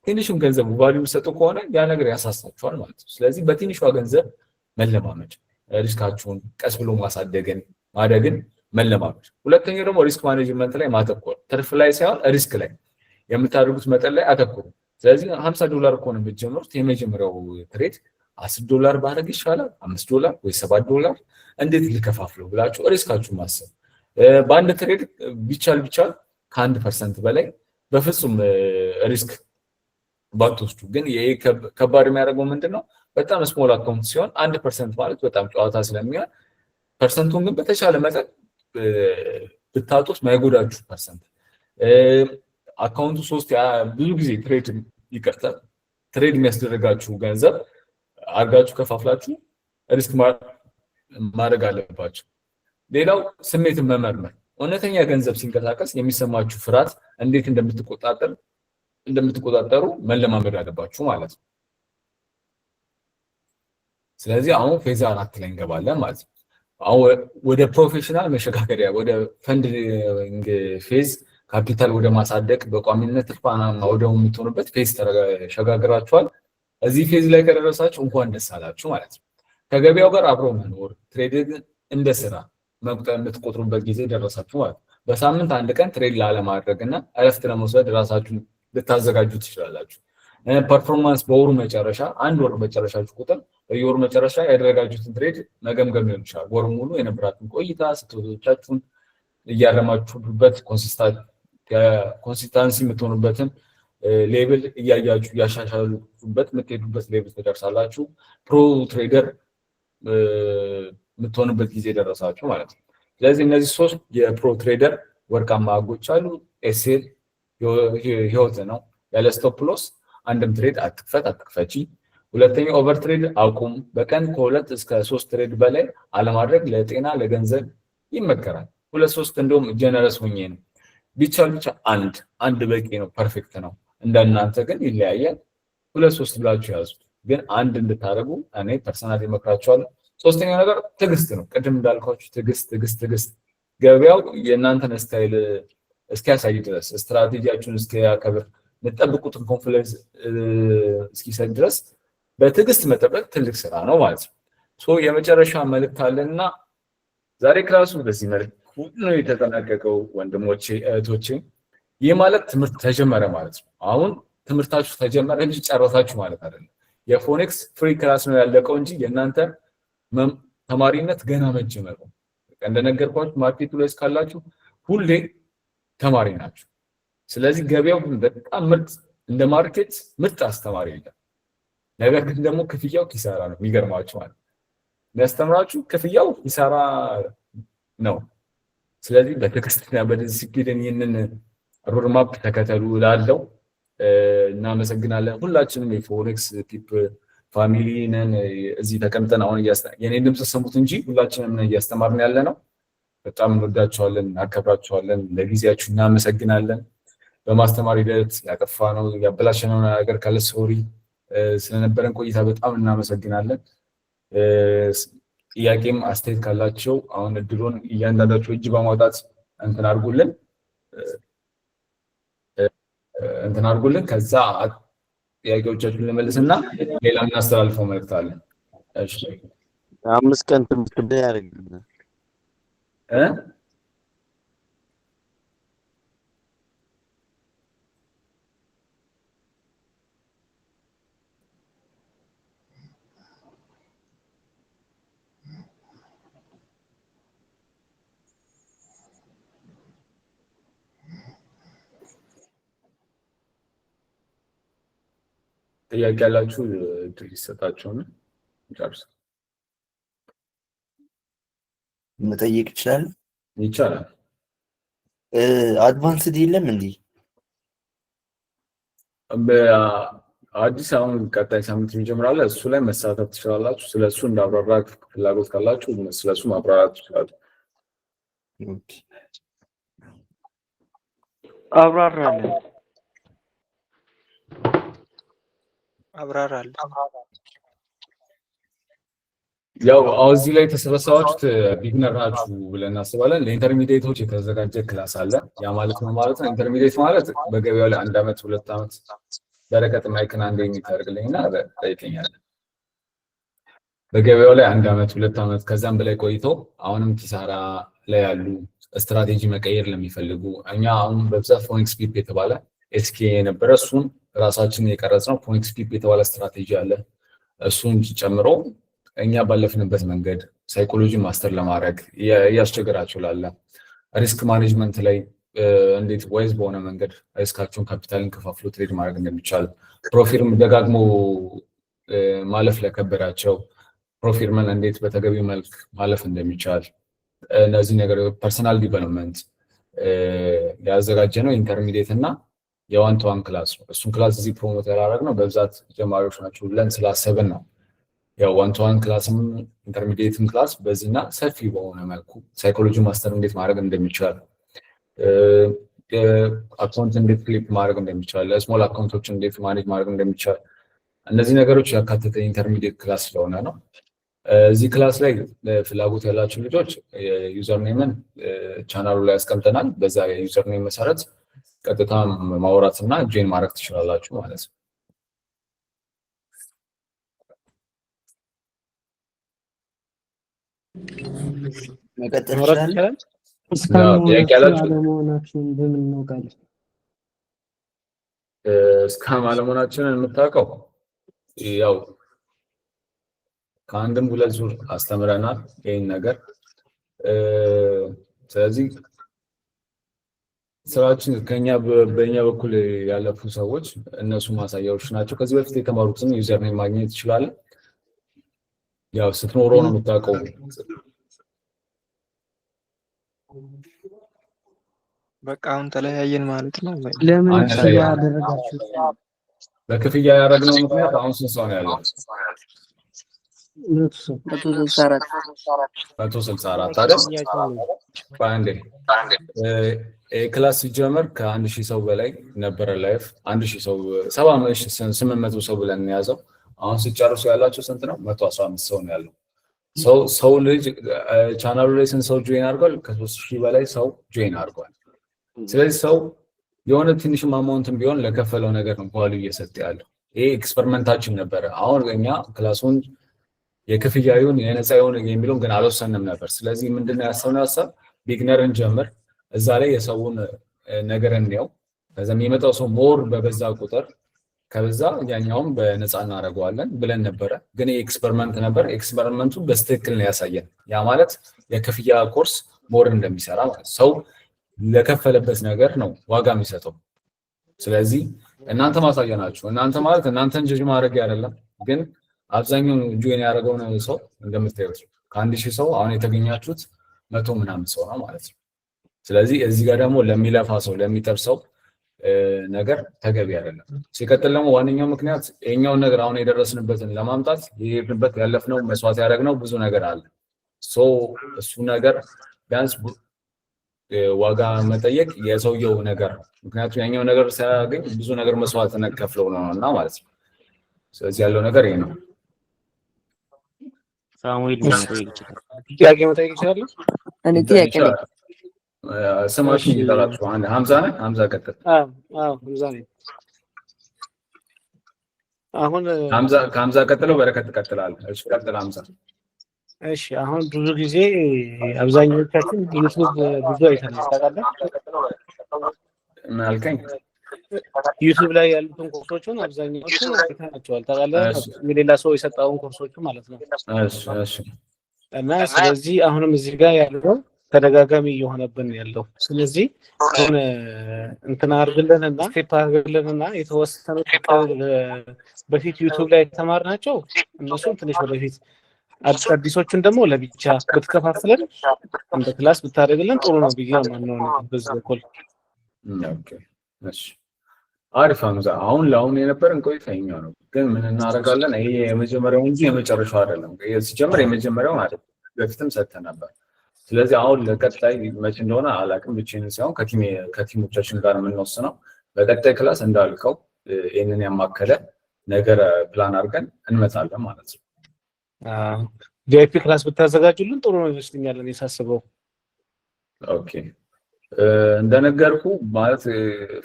ትንሹም ገንዘብ ቫልዩ ሰጡ ከሆነ ያ ነገር ያሳሳችኋል ማለት ነው። ስለዚህ በትንሿ ገንዘብ መለማመድ፣ ሪስካችሁን ቀስ ብሎ ማደግን መለማመድ። ሁለተኛው ደግሞ ሪስክ ማኔጅመንት ላይ ማተኮር፣ ትርፍ ላይ ሳይሆን ሪስክ ላይ የምታደርጉት መጠን ላይ አተኩሩ። ስለዚህ $50 ከሆነ የምትጀምሩት የመጀመሪያው ትሬድ $10 ባደርግ ይሻላል $5 ወይ $7 እንዴት ልከፋፍለው ብላችሁ ሪስካችሁን ማሰብ። በአንድ ትሬድ ቢቻል ከ1% በላይ በፍጹም ሪስክ ባትወስዱ። ግን ይሄ ከባድ የሚያደርገው ምንድነው? በጣም ስሞል አካውንት ሲሆን 1% ማለት በጣም ጨዋታ ስለሚሆን ፐርሰንቱን ግን በተሻለ መጠን ብታጡት ማይጎዳችሁ ፐርሰንት አካውንቱ ብዙ ጊዜ ትሬድ የሚያስደርጋችሁ ገንዘብ አድርጋችሁ ከፋፍላችሁ ሪስክ ማድረግ አለባችሁ። ሌላው ስሜትን መመርመር። እውነተኛ ገንዘብ ሲንቀሳቀስ የሚሰማችሁ ፍርሃት እንዴት እንደምትቆጣጠሩ መለማመድ አለባችሁ ማለት ነው። ስለዚህ አሁን ፌዝ 4 ላይ እንገባለን ማለት ነው። አሁን ወደ ፕሮፌሽናል መሸጋገሪያ ወደ ፈንዲንግ ፌዝ ካፒታል ወደ ማሳደግ በቋሚነት ትርፋማ ወደ የምትሆኑበት ፌዝ ተሸጋግራችኋል። እዚህ ፌዝ ላይ ከደረሳችሁ እንኳን ደስ አላችሁ ማለት ነው። ከገበያው ጋር አብሮ መኖር፣ ትሬዲንግ እንደ ስራ መቁጠር የምትቆጥሩበት ጊዜ ደረሳችሁ ማለት ነው። በሳምንት 1 ቀን ትሬድ ላለማድረግ እና እረፍት ለመውሰድ ራሳችሁን ልታዘጋጁ ትችላላችሁ። ፐርፎርማንስ በወሩ መጨረሻ 1 ወር መጨረሻችሁ ቁጥር በየወሩ መጨረሻ ያደረጋችሁትን ትሬድ መገምገም ሊሆን ይችላል። ወሩ ሙሉ የነበራችሁን ቆይታ ስህተቶቻችሁን እያረማችሁበት ኮንሲስታንሲ የምትሆኑበትን ሌብል እያያችሁ እያሻሻሉበት የምትሄዱበት ሌብል ትደርሳላችሁ። ፕሮ ትሬደር የምትሆኑበት ጊዜ ደረሳችሁ ማለት ነው። ስለዚህ እነዚህ 3 የፕሮ ትሬደር ወርቃማ ህጎች አሉ። ኤስኤል ህይወት ነው። ያለ ስቶፕ ሎስ አንድም ትሬድ አትክፈቺ። ሁለተኛው ኦቨር ትሬድ አቁም። በቀን ከ2 እስከ 3 ትሬድ በላይ አለማድረግ ለጤና ለገንዘብ ይመከራል። 2-3 እንደውም ጀነረስ ሆኜ ነው። ቢቻል ብቻ አንድ በቂ ነው፣ ፐርፌክት ነው። እንደናንተ ግን ይለያያል። 2-3 ብላችሁ ያዙት፣ ግን አንድ እንድታደርጉ እኔ ፐርሰናሊ እመክራችኋለሁ። ሶስተኛው ነገር ትዕግስት ነው። ቅድም እንዳልኳችሁ ትዕግስት። ገበያው የእናንተን ስታይል እስኪያሳይ ድረስ ስትራቴጂያችሁን እስኪያከብር የምትጠብቁትን ኮንፊደንስ እስኪሰጥ ድረስ በትዕግስት መጠበቅ ትልቅ ስራ ነው ማለት ነው። የመጨረሻ መልእክት አለና ዛሬ ክላሱ በዚህ መልኩ ነው የተጠናቀቀው። ወንድሞቼ እህቶቼ፣ ይህ ማለት ትምህርት ተጀመረ ማለት ነው። አሁን ትምህርታችሁ ተጀመረ እንጂ ጨረሳችሁ ማለት አይደለም። የፎኔክስ ፍሪ ክላስ ነው ያለቀው እንጂ የእናንተ ተማሪነት ገና መጀመሩ። እንደነገርኳችሁ ማርኬቱ ላይ እስካላችሁ ሁሌ ተማሪ ናችሁ። ስለዚህ ገበያው በጣም እንደ ማርኬት ምርጥ አስተማሪ የለም። ነገር ግን ደግሞ ክፍያው ኪሳራ ነው። የሚገርማችሁ ማለት የሚያስተምራችሁ ክፍያው ይሰራ ነው። ስለዚህ በትዕግስትና በዲሲፕሊን ይህንን ሮድማፕ ተከተሉ ላለው እናመሰግናለን። ሁላችንም የፎሬክስ ቲፕ ፋሚሊ ነን። እዚህ ተቀምጠን አሁን የኔ ድምፅ ሰሙት እንጂ ሁላችንም እያስተማርን ያለ ነው። በጣም እንወዳችኋለን፣ እናከብራችኋለን። ለጊዜያችሁ እናመሰግናለን። በማስተማር ሂደት ያጠፋነው ያበላሸነው ነገር ካለ ሶሪ። ስለነበረን ቆይታ በጣም እናመሰግናለን። ጥያቄም አስተያየት ካላቸው አሁን እድሉን እያንዳንዳቸው እጅ በማውጣት እንትን አድርጉልን። ከዛ ጥያቄዎቻችሁን ልመልስና ሌላ እናስተላልፈው መልዕክት አለ። እሺ 5 ቀን ትምህርት ያደርግልናል። ጥያቄ ያላችሁ እድል ይሰጣችሁና ጨርስ። መጠየቅ ይችላል? ይቻላል። አድቫንስድ የለም እንዴ? አዲስ አሁን ቀጣይ ሳምንት ይጀምራል። እሱ ላይ መሳተፍ ትችላላችሁ። ስለሱ እንዳብራራ ፍላጎት ካላችሁ ስለሱ ማብራራት ትችላላችሁ። ኦኬ አብራራለሁ። ያው እዚህ ላይ የተሰበሰባችሁት ቢግነር ናችሁ ብለን እናስባለን። ለኢንተርሚዲየቶች የተዘጋጀ ክላስ አለ። ያ ማለት ነው ኢንተርሚዲየት ማለት በገበያው ላይ 1 ዓመት 2 ዓመት በረከት ማይክን አንዴ የሚታደርግልኝና ጠይቀኛለን። በገበያው ላይ 1 ዓመት 2 ዓመት ከዛም በላይ ቆይተው አሁንም ኪሳራ ላይ ያሉ ስትራቴጂ መቀየር ለሚፈልጉ እኛ አሁን በብዛት ፎኒክስ ፒፕ የተባለ ኤስኬ የነበረ እሱን ራሳችን የቀረጽነው ፎኒክስ ፒፕ የተባለ ስትራቴጂ አለ። እሱን ጨምሮ እኛ ባለፍንበት መንገድ ሳይኮሎጂ ማስተር ለማድረግ እያስቸገራችሁ ላለ ሪስክ ማኔጅመንት ላይ እንዴት ዋይዝ በሆነ መንገድ ሪስካቸውን ካፒታልን ከፋፍሎ ትሬድ ማድረግ እንደሚቻል፣ ፕሮፊርም ደጋግሞ ማለፍ ለከበዳቸው ፕሮፊርምን እንዴት በተገቢው መልክ ማለፍ እንደሚቻል፣ እነዚህ ነገሮች ፐርሰናል ዲቨሎፕመንት ያዘጋጀ ነው። ኢንተርሚዲየት እና የዋን ቱ ዋን ክላስ ነው። እሱን ክላስ እዚህ ፕሮሞት ያላደረግነው በብዛት ጀማሪዎች ናቸው ብለን ስላሰብን ነው። ያው ዋን ቱ ዋን ክላስም ኢንተርሚዲየትም ክላስ በዚህና ሰፊ በሆነ መልኩ ሳይኮሎጂ ማስተር እንዴት ማድረግ እንደሚቻል፣ አካውንት እንዴት ክሊፕ ማድረግ እንደሚቻል፣ ስሞል አካውንቶች እንዴት ማኔጅ ማድረግ እንደሚቻል እነዚህ ነገሮች ያካተተ ኢንተርሚዲየት ክላስ ስለሆነ ነው። እዚህ ክላስ ላይ ፍላጎት ያላቸው ልጆች ዩዘር ኔምን ቻናሉ ላይ ያስቀምጠናል። በዛ የዩዘር ኔም መሰረት ቀጥታ ማውራት እና ጆይን ማድረግ ትችላላችሁ ማለት ነው። መቀጠል ይችላል? እስካሁን አለመሆናችንን የምታውቀው ያው ከአንድም 2 ዙር አስተምረናል ይህን ነገር። ስለዚህ ስራችን በእኛ በኩል ያለፉ ሰዎች እነሱ ማሳያዎች ናቸው። ከዚህ በፊት የተማሩትን ዩዘር ኔም ማግኘት ይችላል። ያው ስትኖረው ነው የምታውቀው። በቃ አሁን ተለያየን ማለት ነው። ለምን ያደረጋችሁ? በክፍያ ያደረግነው ምክንያት አሁን ስንት ሰው ነው ያለው? 164 አይደል? በአንዴ ክላስ ሲጀመር ከ1000 ሰው በላይ ነበረ ላይፍ። 1000 ሰው 800 ሰው ብለን ያዘው። አሁን ሲጨርሱ ያላቸው ስንት ነው? 115 ሰው ነው ያለው። ሰው ልጅ ቻናሉ ላይ ስንት ሰው ጆይን አድርጓል? ከ3000 በላይ ሰው ጆይን አድርጓል። ስለዚህ ሰው የሆነ ትንሽ አማውንትም ቢሆን ለከፈለው ነገር ነው ቫልዩ እየሰጠ ያለው። ይሄ ኤክስፐሪመንታችን ነበረ። አሁን እኛ ክላሱን የክፍያ ይሁን የነፃ ይሁን የሚለውን ግን አልወሰንም ነበር። ስለዚህ ምንድነው ያሰብነው ሀሳብ ቢግነርን ጀምር፣ እዛ ላይ የሰውን ነገር እንየው። ከዛ የሚመጣው ሰው ሞር በበዛ ቁጥር ከበዛ ያኛውን በነፃ እናደርገዋለን ብለን ነበረ። ግን ኤክስፐሪመንት ነበር። ኤክስፐሪመንቱ በስትክክል ነው ያሳየን። ያ ማለት የክፍያ ኮርስ ሞር እንደሚሰራ ማለት ሰው ለከፈለበት ነገር ነው ዋጋ የሚሰጠው። ስለዚህ እናንተ ማሳያ ናችሁ። እናንተ ማለት እናንተን ጀጅ ማድረግ አይደለም፣ ግን አብዛኛው ጆይን ያደረገው ሰው እንደምታዩት ከ1000 ሰው አሁን የተገኛችሁት 100 ምናምን ሰው ነው ማለት ነው። ስለዚህ እዚህ ጋር ደግሞ ለሚለፋ ሰው ለሚጠር ሰው ነገር ተገቢ አይደለም። ሲቀጥል ደግሞ ዋነኛው ምክንያት የኛውን ነገር አሁን የደረስንበትን ለማምጣት የሄድንበት ያለፍነው መስዋዕት ያደረግነው ብዙ ነገር አለ። እሱ ነገር ቢያንስ ዋጋ መጠየቅ የሰውየው ነገር ነው። ምክንያቱም ያኛው ነገር ሳያገኝ ብዙ ነገር መስዋዕትነት ከፍለው ነውና ማለት ነው። ስለዚህ ያለው ነገር ይሄ ነው። ሳሙኤል ጥያቄ መጠየቅ ይችላል? እኔ ጥያቄ ነው። ስማችን ይጠራችሁ አንድ 50 ነህ? 50 ቀጥል። አዎ 50 ነኝ። አሁን 50 ቀጥለው በረከት ትቀጥላለህ። እሺ ቀጥል 50። እሺ አሁን ብዙ ጊዜ አብዛኞቻችን ዩቲዩብ ብዙ አይተናል ታውቃለህ? ምን አልከኝ? ዩቲዩብ ላይ ያሉትን ኮርሶችን አብዛኛዎቹን አይተናቸዋል ታውቃለህ? የሌላ ሰው የሰጠውን ኮርሶች ማለት ነው። እሺ እና ስለዚህ አሁንም እዚህ ጋር ያለው ተደጋጋሚ እየሆነብን ያለው ስለዚህ ሆነ እንትና አድርግልንና ስቴፕ አድርግልንና የተወሰኑ በፊት ዩቲዩብ ላይ የተማርናቸው እነሱን ትንሽ ወደፊት አዲሶቹን ደግሞ ለብቻ ብትከፋፍለን እንደ ክላስ ብታደርግልን ጥሩ ነው ብዬ ማንነው በዚህ በኩል። ኦኬ እሺ አሪፍ ሀምዛ። አሁን ለአሁን የነበረን ቆይታ ይኸኛው ነው፣ ግን ምን እናደርጋለን? ይሄ የመጀመሪያው እንጂ የመጨረሻው አይደለም። ሲጀምር የመጀመሪያው ማለት በፊትም ሰጥተን ነበር። ስለዚህ አሁን ለቀጣይ መቼ እንደሆነ አላውቅም፣ ብቻዬን ሳይሆን ከቲሞቻችን ጋር የምንወስነው በቀጣይ ክላስ እንዳልከው ይህንን ያማከለ ነገር ፕላን አድርገን እንመጣለን ማለት ነው። ቪአይፒ ክላስ ብታዘጋጁልን ጥሩ ነው ይመስለኛል እኔ ሳስበው። ኦኬ እንደነገርኩ ማለት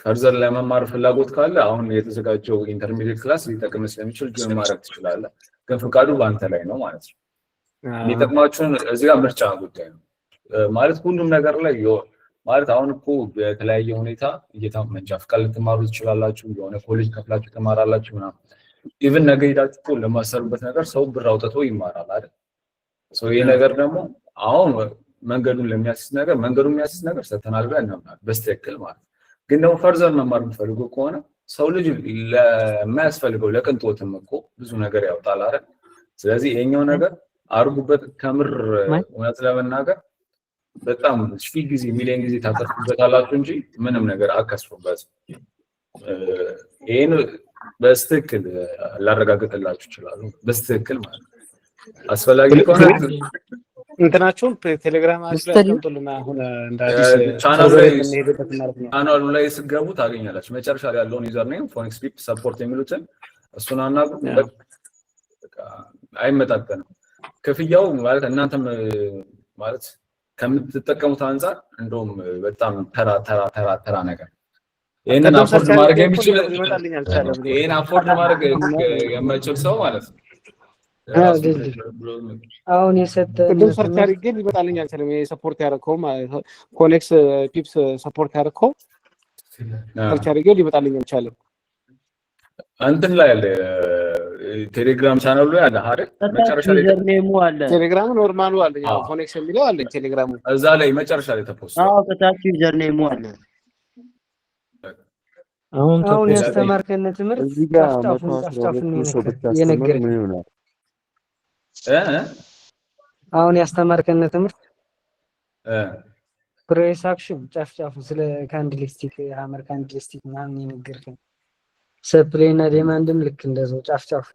ፈርዘር ለመማር ፍላጎት ካለ አሁን የተዘጋጀው ኢንተርሚዲየት ክላስ ሊጠቅም ስለሚችል ጆይን ማድረግ ትችላለህ፣ ግን ፍቃዱ በአንተ ላይ ነው ማለት ነው። የሚጠቅማችሁን እዚህ ጋር ምርጫ ጉዳይ ነው ማለት ሁሉም ነገር ላይ ማለት አሁን እኮ በተለያየ ሁኔታ መንጃ ፍቃድ ልትማሩ ትችላላችሁ፣ የሆነ ኮሌጅ ከፍላችሁ ትማራላችሁ ምናምን። ኢቭን ነገ ሄዳችሁ እኮ ለማሰሩበት ነገር ሰው ብር አውጥቶ ይማራል አይደል? ይሄ ነገር ደግሞ አሁን መንገዱን የሚያስይዝ ነገር ሰተናል ብለን እናምናለን በስትክክል ማለት። ግን ደግሞ ፈርዘር መማር የምትፈልጉ ከሆነ ሰው ልጅ ለማያስፈልገው ለቅንጦትም እኮ ብዙ ነገር ያወጣል አይደል? ስለዚህ ይሄኛው ነገር አርጉበት። ከምር እውነት ለመናገር በጣም ሺህ ጊዜ ሚሊዮን ጊዜ ታተርፉበታላችሁ እንጂ ምንም ነገር አከስሩበት። ይሄን በስትክክል ላረጋግጥላችሁ ይችላሉ። በስትክክል ማለት አስፈላጊ ከሆነ እንትናችሁን ቴሌግራም አስቀምጡልና አሁን እንደ አዲስ ቻናሉ ላይ ስትገቡ ታገኛላችሁ። መጨረሻ ላይ ያለውን ዩዘር ኔም ፎኒክስ ፒፕ ሰፖርት የሚሉትን እሱን አናግሩ። በቃ አይመጣጠንም ክፍያው ማለት እናንተም ማለት ከምትጠቀሙት አንፃር እንደውም በጣም ተራ ነገር ይሄንን አፎርድ ማድረግ የሚችል ይሄን አፎርድ ማድረግ የማይችል ሰው ማለት ነው። አሁን የሰጠ ቅድም ሰርች አድርጌ ሊመጣልኝ አልቻለም። ሰፖርት ያደረከው ኮኔክስ ፒፕስ ሰፖርት ያደረከው ሰርች አድርጌ ሊመጣልኝ አልቻለም። እንትን ላይ አለ ቴሌግራም ቻናሉ ላይ አለ አይደል? መጨረሻ ላይ ቴሌግራም ኖርማሉ አለ፣ ያው ኮኔክስ የሚለው አለ ቴሌግራሙ እዛ ላይ መጨረሻ ላይ ተፖስቶ ከታች ዩዘር ኔሙ አለ። አሁን ያስተማርከን ትምህርት እዚህ ጋር የነገረኝ አሁን ያስተማርከን ትምህርት ፕሬስ አክሽን ጫፍጫፉ ስለ ካንድልስቲክ ሃመር ካንድልስቲክ ምናምን የነገርከን ሰፕሌና ዲማንድም ልክ እንደዛው ጫፍጫፉ።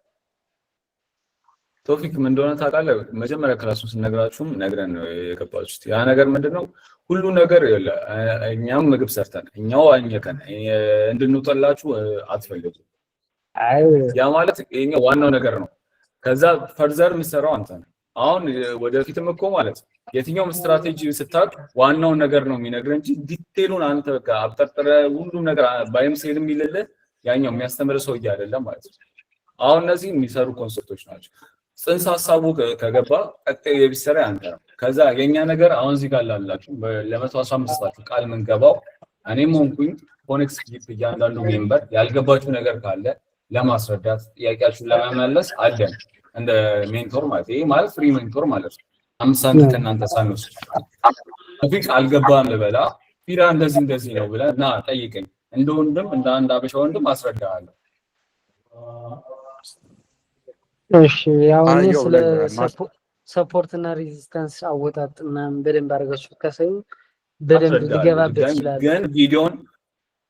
ቶፊክ ምን እንደሆነ ታውቃለህ? መጀመሪያ ክላሱን ስንነግራችሁም ነግረን ነው የገባችሁት። ያ ነገር ምንድነው? ሁሉ ነገር እኛም ምግብ ሰርተን እኛው አኝከን እንድንውጠላችሁ አትፈልጉ። ያ ማለት የኛ ዋናው ነገር ነው። ከዛ ፈርዘር የምትሰራው አንተ ነው። አሁን ወደፊትም እኮ ማለት የትኛውም ስትራቴጂ ስታቅ ዋናው ነገር ነው የሚነግርህ እንጂ ዲቴሉን አንተ ጋር አብጠርጥረ ሁሉም ነገር ባይምሴል የሚልልህ ያኛው የሚያስተምር ሰው አይደለም ማለት ነው። አሁን እነዚህ የሚሰሩ ኮንሰፕቶች ናቸው። ጽንሰ ሀሳቡ ከገባ ቀጣይ የቢሰራ አንተ ነው። ከዛ የኛ ነገር አሁን እዚህ ጋር ላላችሁ ለ115 ቃል የምንገባው እኔም ሆንኩኝ ኮኔክስ ፒፕ እያንዳንዱ ሜምበር ያልገባችሁ ነገር ካለ ለማስረዳት ጥያቄያችሁን ለመመለስ አለን እንደ ሜንቶር ማለት ይሄ ማለት ፍሪ ሜንቶር ማለት ነው። 5 ሳንቲም ከእናንተ ሳንወስድ ቶፊክ አልገባም ልበላ ፊራ እንደዚህ ነው ብለህ ና ጠይቀኝ፣ እንደ ወንድም እንደ አንድ አበሻ ወንድም አስረዳሃለሁ። እሺ ያው እኔ አየው ስለ ላይ ሰፖርት እና ሬዚስታንስ አወጣጥ ምናምን በደንብ አድርጋችሁ ከሰዩ በደንብ ሊገባበት ይችላል። ግን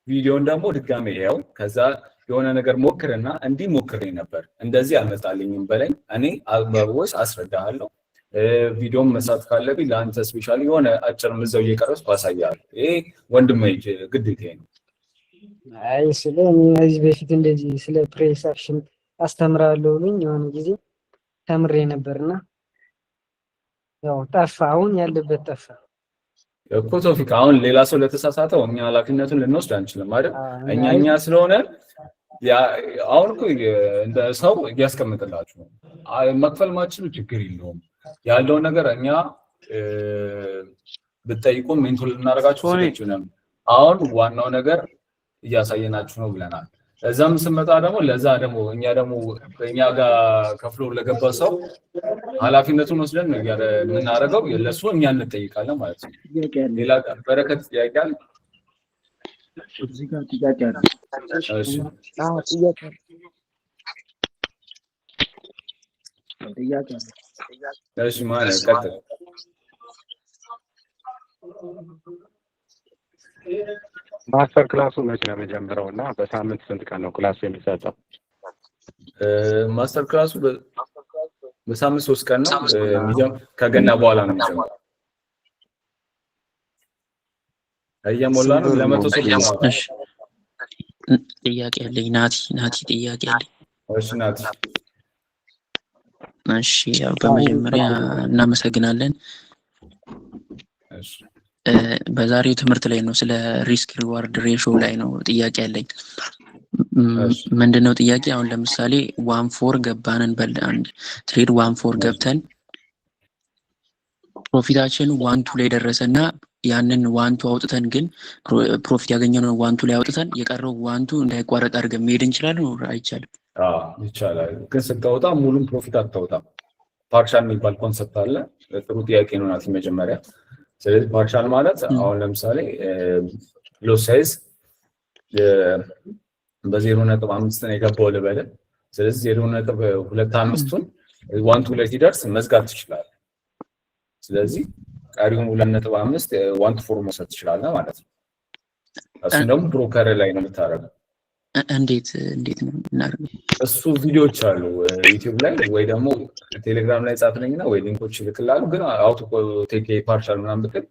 ቪዲዮን ደግሞ ድጋሜ ያው ከዛ የሆነ ነገር ሞክርና እንዲህ ሞክሬ ነበር እንደዚህ አልመጣልኝም በለኝ እኔ በቮይስ አስረዳሃለሁ። ቪዲዮም መስራት ካለብኝ ለአንተ ስፔሻሊ የሆነ አጭር ምዘው እየቀረጽኩ አሳያለሁ። ይሄ ወንድሜ ግዴታዬ ነው። አይ ስለ እዚህ በፊት እንደዚህ ስለ ፕሬስ አክሽን አስተምራለሁ ብሎኝ የሆነ ጊዜ ተምሬ ነበርና ያው ጠፋ። አሁን ያለበት ጠፋ እኮ ቶፊክ። አሁን ሌላ ሰው ለተሳሳተው እኛ ኃላፊነቱን ልንወስድ አንችልም አይደል? እኛ ስለሆነ አሁን እኮ እንደ ሰው እያስቀምጥላችሁ ነው። መክፈል ማችሉ ችግር የለውም ያለው ነገር እኛ ብትጠይቁን ሜንቶል ልናደርጋችሁ ስለችንም አሁን ዋናው ነገር እያሳየናችሁ ነው ብለናል። እዛም ስመጣ ደግሞ ለዛ ደግሞ እኛ ጋር ከፍሎ ለገባ ሰው ኃላፊነቱን ወስደን ነው የምናደርገው። ለሱ እኛ እንጠይቃለን ማለት ነው። ሌላ በረከት ጥያቄ አለ? እዚህ ጋር ጥያቄ አለ። እሺ ጥያቄ አለ። እሺ ማለት ቀጥል። ማስተር ክላሱ መቼ ነው የሚጀምረው እና በሳምንት ስንት ቀን ነው ክላሱ የሚሰጠው? ማስተር ክላሱ በሳምንት 3 ቀን ነው። ከገና በኋላ ነው የሚጀምረው። እየሞላ ነው ለመቶ ሰው። እሺ ጥያቄ አለኝ። ናቲ ጥያቄ አለኝ። እሺ ናቲ። እሺ ያው በመጀመሪያ እናመሰግናለን። እሺ በዛሬው ትምህርት ላይ ነው ስለ ሪስክ ሪዋርድ ሬሾ ላይ ነው ጥያቄ ያለኝ። ምንድነው ጥያቄ? አሁን ለምሳሌ 1-4 ገባንን አንድ ትሬድ 1-4 ገብተን ፕሮፊታችን 1-2 ላይ ደረሰና ያንን 1-2 አውጥተን ግን ፕሮፊት ያገኘነው 1-2 ላይ አውጥተን የቀረው 1-2 እንዳይቋረጥ አድርገን መሄድ እንችላለን ወይ አይቻልም? ይቻላል። ግን ስታወጣ ሙሉም ፕሮፊት አታወጣም። ፓርሻል የሚባል ኮንሰፕት አለ። ጥሩ ጥያቄ ነው ናቲ መጀመሪያ። ስለዚህ ፓርሻል ማለት አሁን ለምሳሌ ሎስ ሳይዝ በ0.5 ነው የገባው ልበል። ስለዚህ 0.25ቱን 1-2 ላይ ሲደርስ መዝጋት ትችላለህ። ስለዚህ ቀሪውን 2.5 1-4 መውሰድ ትችላለህ ማለት ነው። እሱ ደግሞ ብሮከር ላይ ነው የምታደርገው። እንዴት ነው እናደርገው? እሱ ቪዲዮዎች አሉ ዩቲዩብ ላይ ወይ ደግሞ ቴሌግራም ላይ ጻፍልኝና ወይ ሊንኮች ይልክላሉ። ግን አውቶ ቴክ ፓርሻል ምናምን ብትል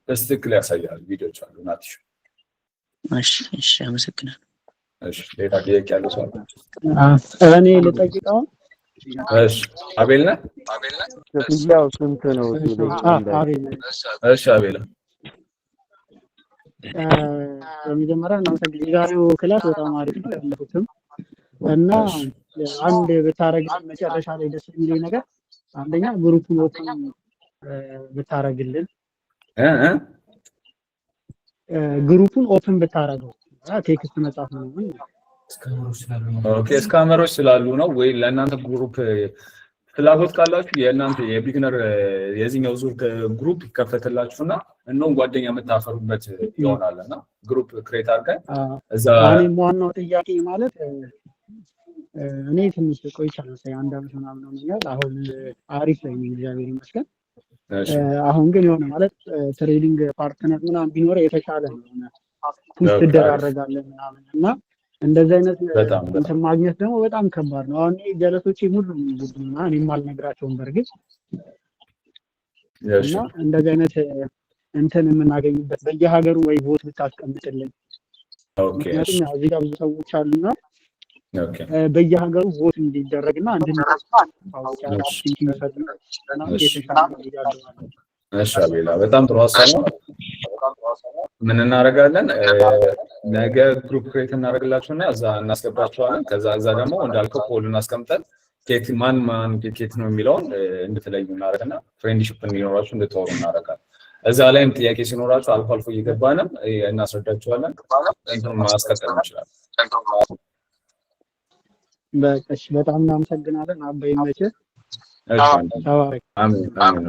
በትክክል ያሳያል። ቪዲዮዎች አሉ ናትሽ። እሺ አመሰግናለሁ። እሺ ሌላ ጥያቄ ያለው ሰው? እኔ ልጠይቀው። እሺ አቤል ነህ? ያው ስንት ነው? አቤል። እሺ አቤል በመጀመሪያ እናመሰግናለን። የዛሬው ክላስ በጣም አሪፍ ነው ያለሁትም እና አንድ ብታረግ መጨረሻ ላይ ደስ የሚለኝ ነገር አንደኛ ግሩፑን ኦፕን ብታረግልን ግሩፑን ኦፕን ብታረገው ቴክስት መጻፍ ነው። ኦኬ ስካመሮች ስላሉ ነው ወይ ለእናንተ ግሩፕ ፍላጎት ካላችሁ የእናንተ የቢግነር የዚህኛው ዙር ግሩፕ ይከፈትላችሁና እንደውም ጓደኛ የምታፈሩበት ይሆናልና ግሩፕ ክሬት አድርገን እዛ እኔም ዋናው ጥያቄ ማለት እኔ ትንሽ ቆይቻለሁ አንድ አመት ምናምን ሆኖኛል። አሁን አሪፍ ላይ ነኝ እግዚአብሔር ይመስገን። አሁን ግን የሆነ ማለት ትሬዲንግ ፓርትነር ምናምን ቢኖር የተሻለ ነው። ፑሽ ትደራረጋለህ ምናምን እና እንደዚህ አይነት እንትን ማግኘት ደግሞ በጣም ከባድ ነው። አሁን ጀለሶቼ ሙሉ ቡድንና እኔም አልነግራቸውም በርግጥ እና እንደዚህ አይነት እንትን የምናገኝበት በየሀገሩ ወይ ቦት ብታስቀምጥልን። ምክንያቱም እዚህ ጋር ብዙ ሰዎች አሉና በየሀገሩ ቦት እንዲደረግና እሺ አቤላ በጣም ጥሩ ሀሳብ ነው። ምን እናደርጋለን? ነገ ግሩፕ ክሬት እናደርግላችሁና እዛ እናስገባችኋለን። ከዛ ደግሞ እንዳልከው ፖል እናስቀምጠን ማን ኬት ነው የሚለውን እንድትለዩ እናደርግና ፍሬንድሺፕ እንዲኖራችሁ እንድትወሩ እናደርጋለን። እዛ ላይም ጥያቄ ሲኖራችሁ አልፎ አልፎ እየገባንም እናስረዳችኋለን። እንትን ማስቀጠል እንችላለን። በቃ በጣም እናመሰግናለን። አባይ መቼ አሜን።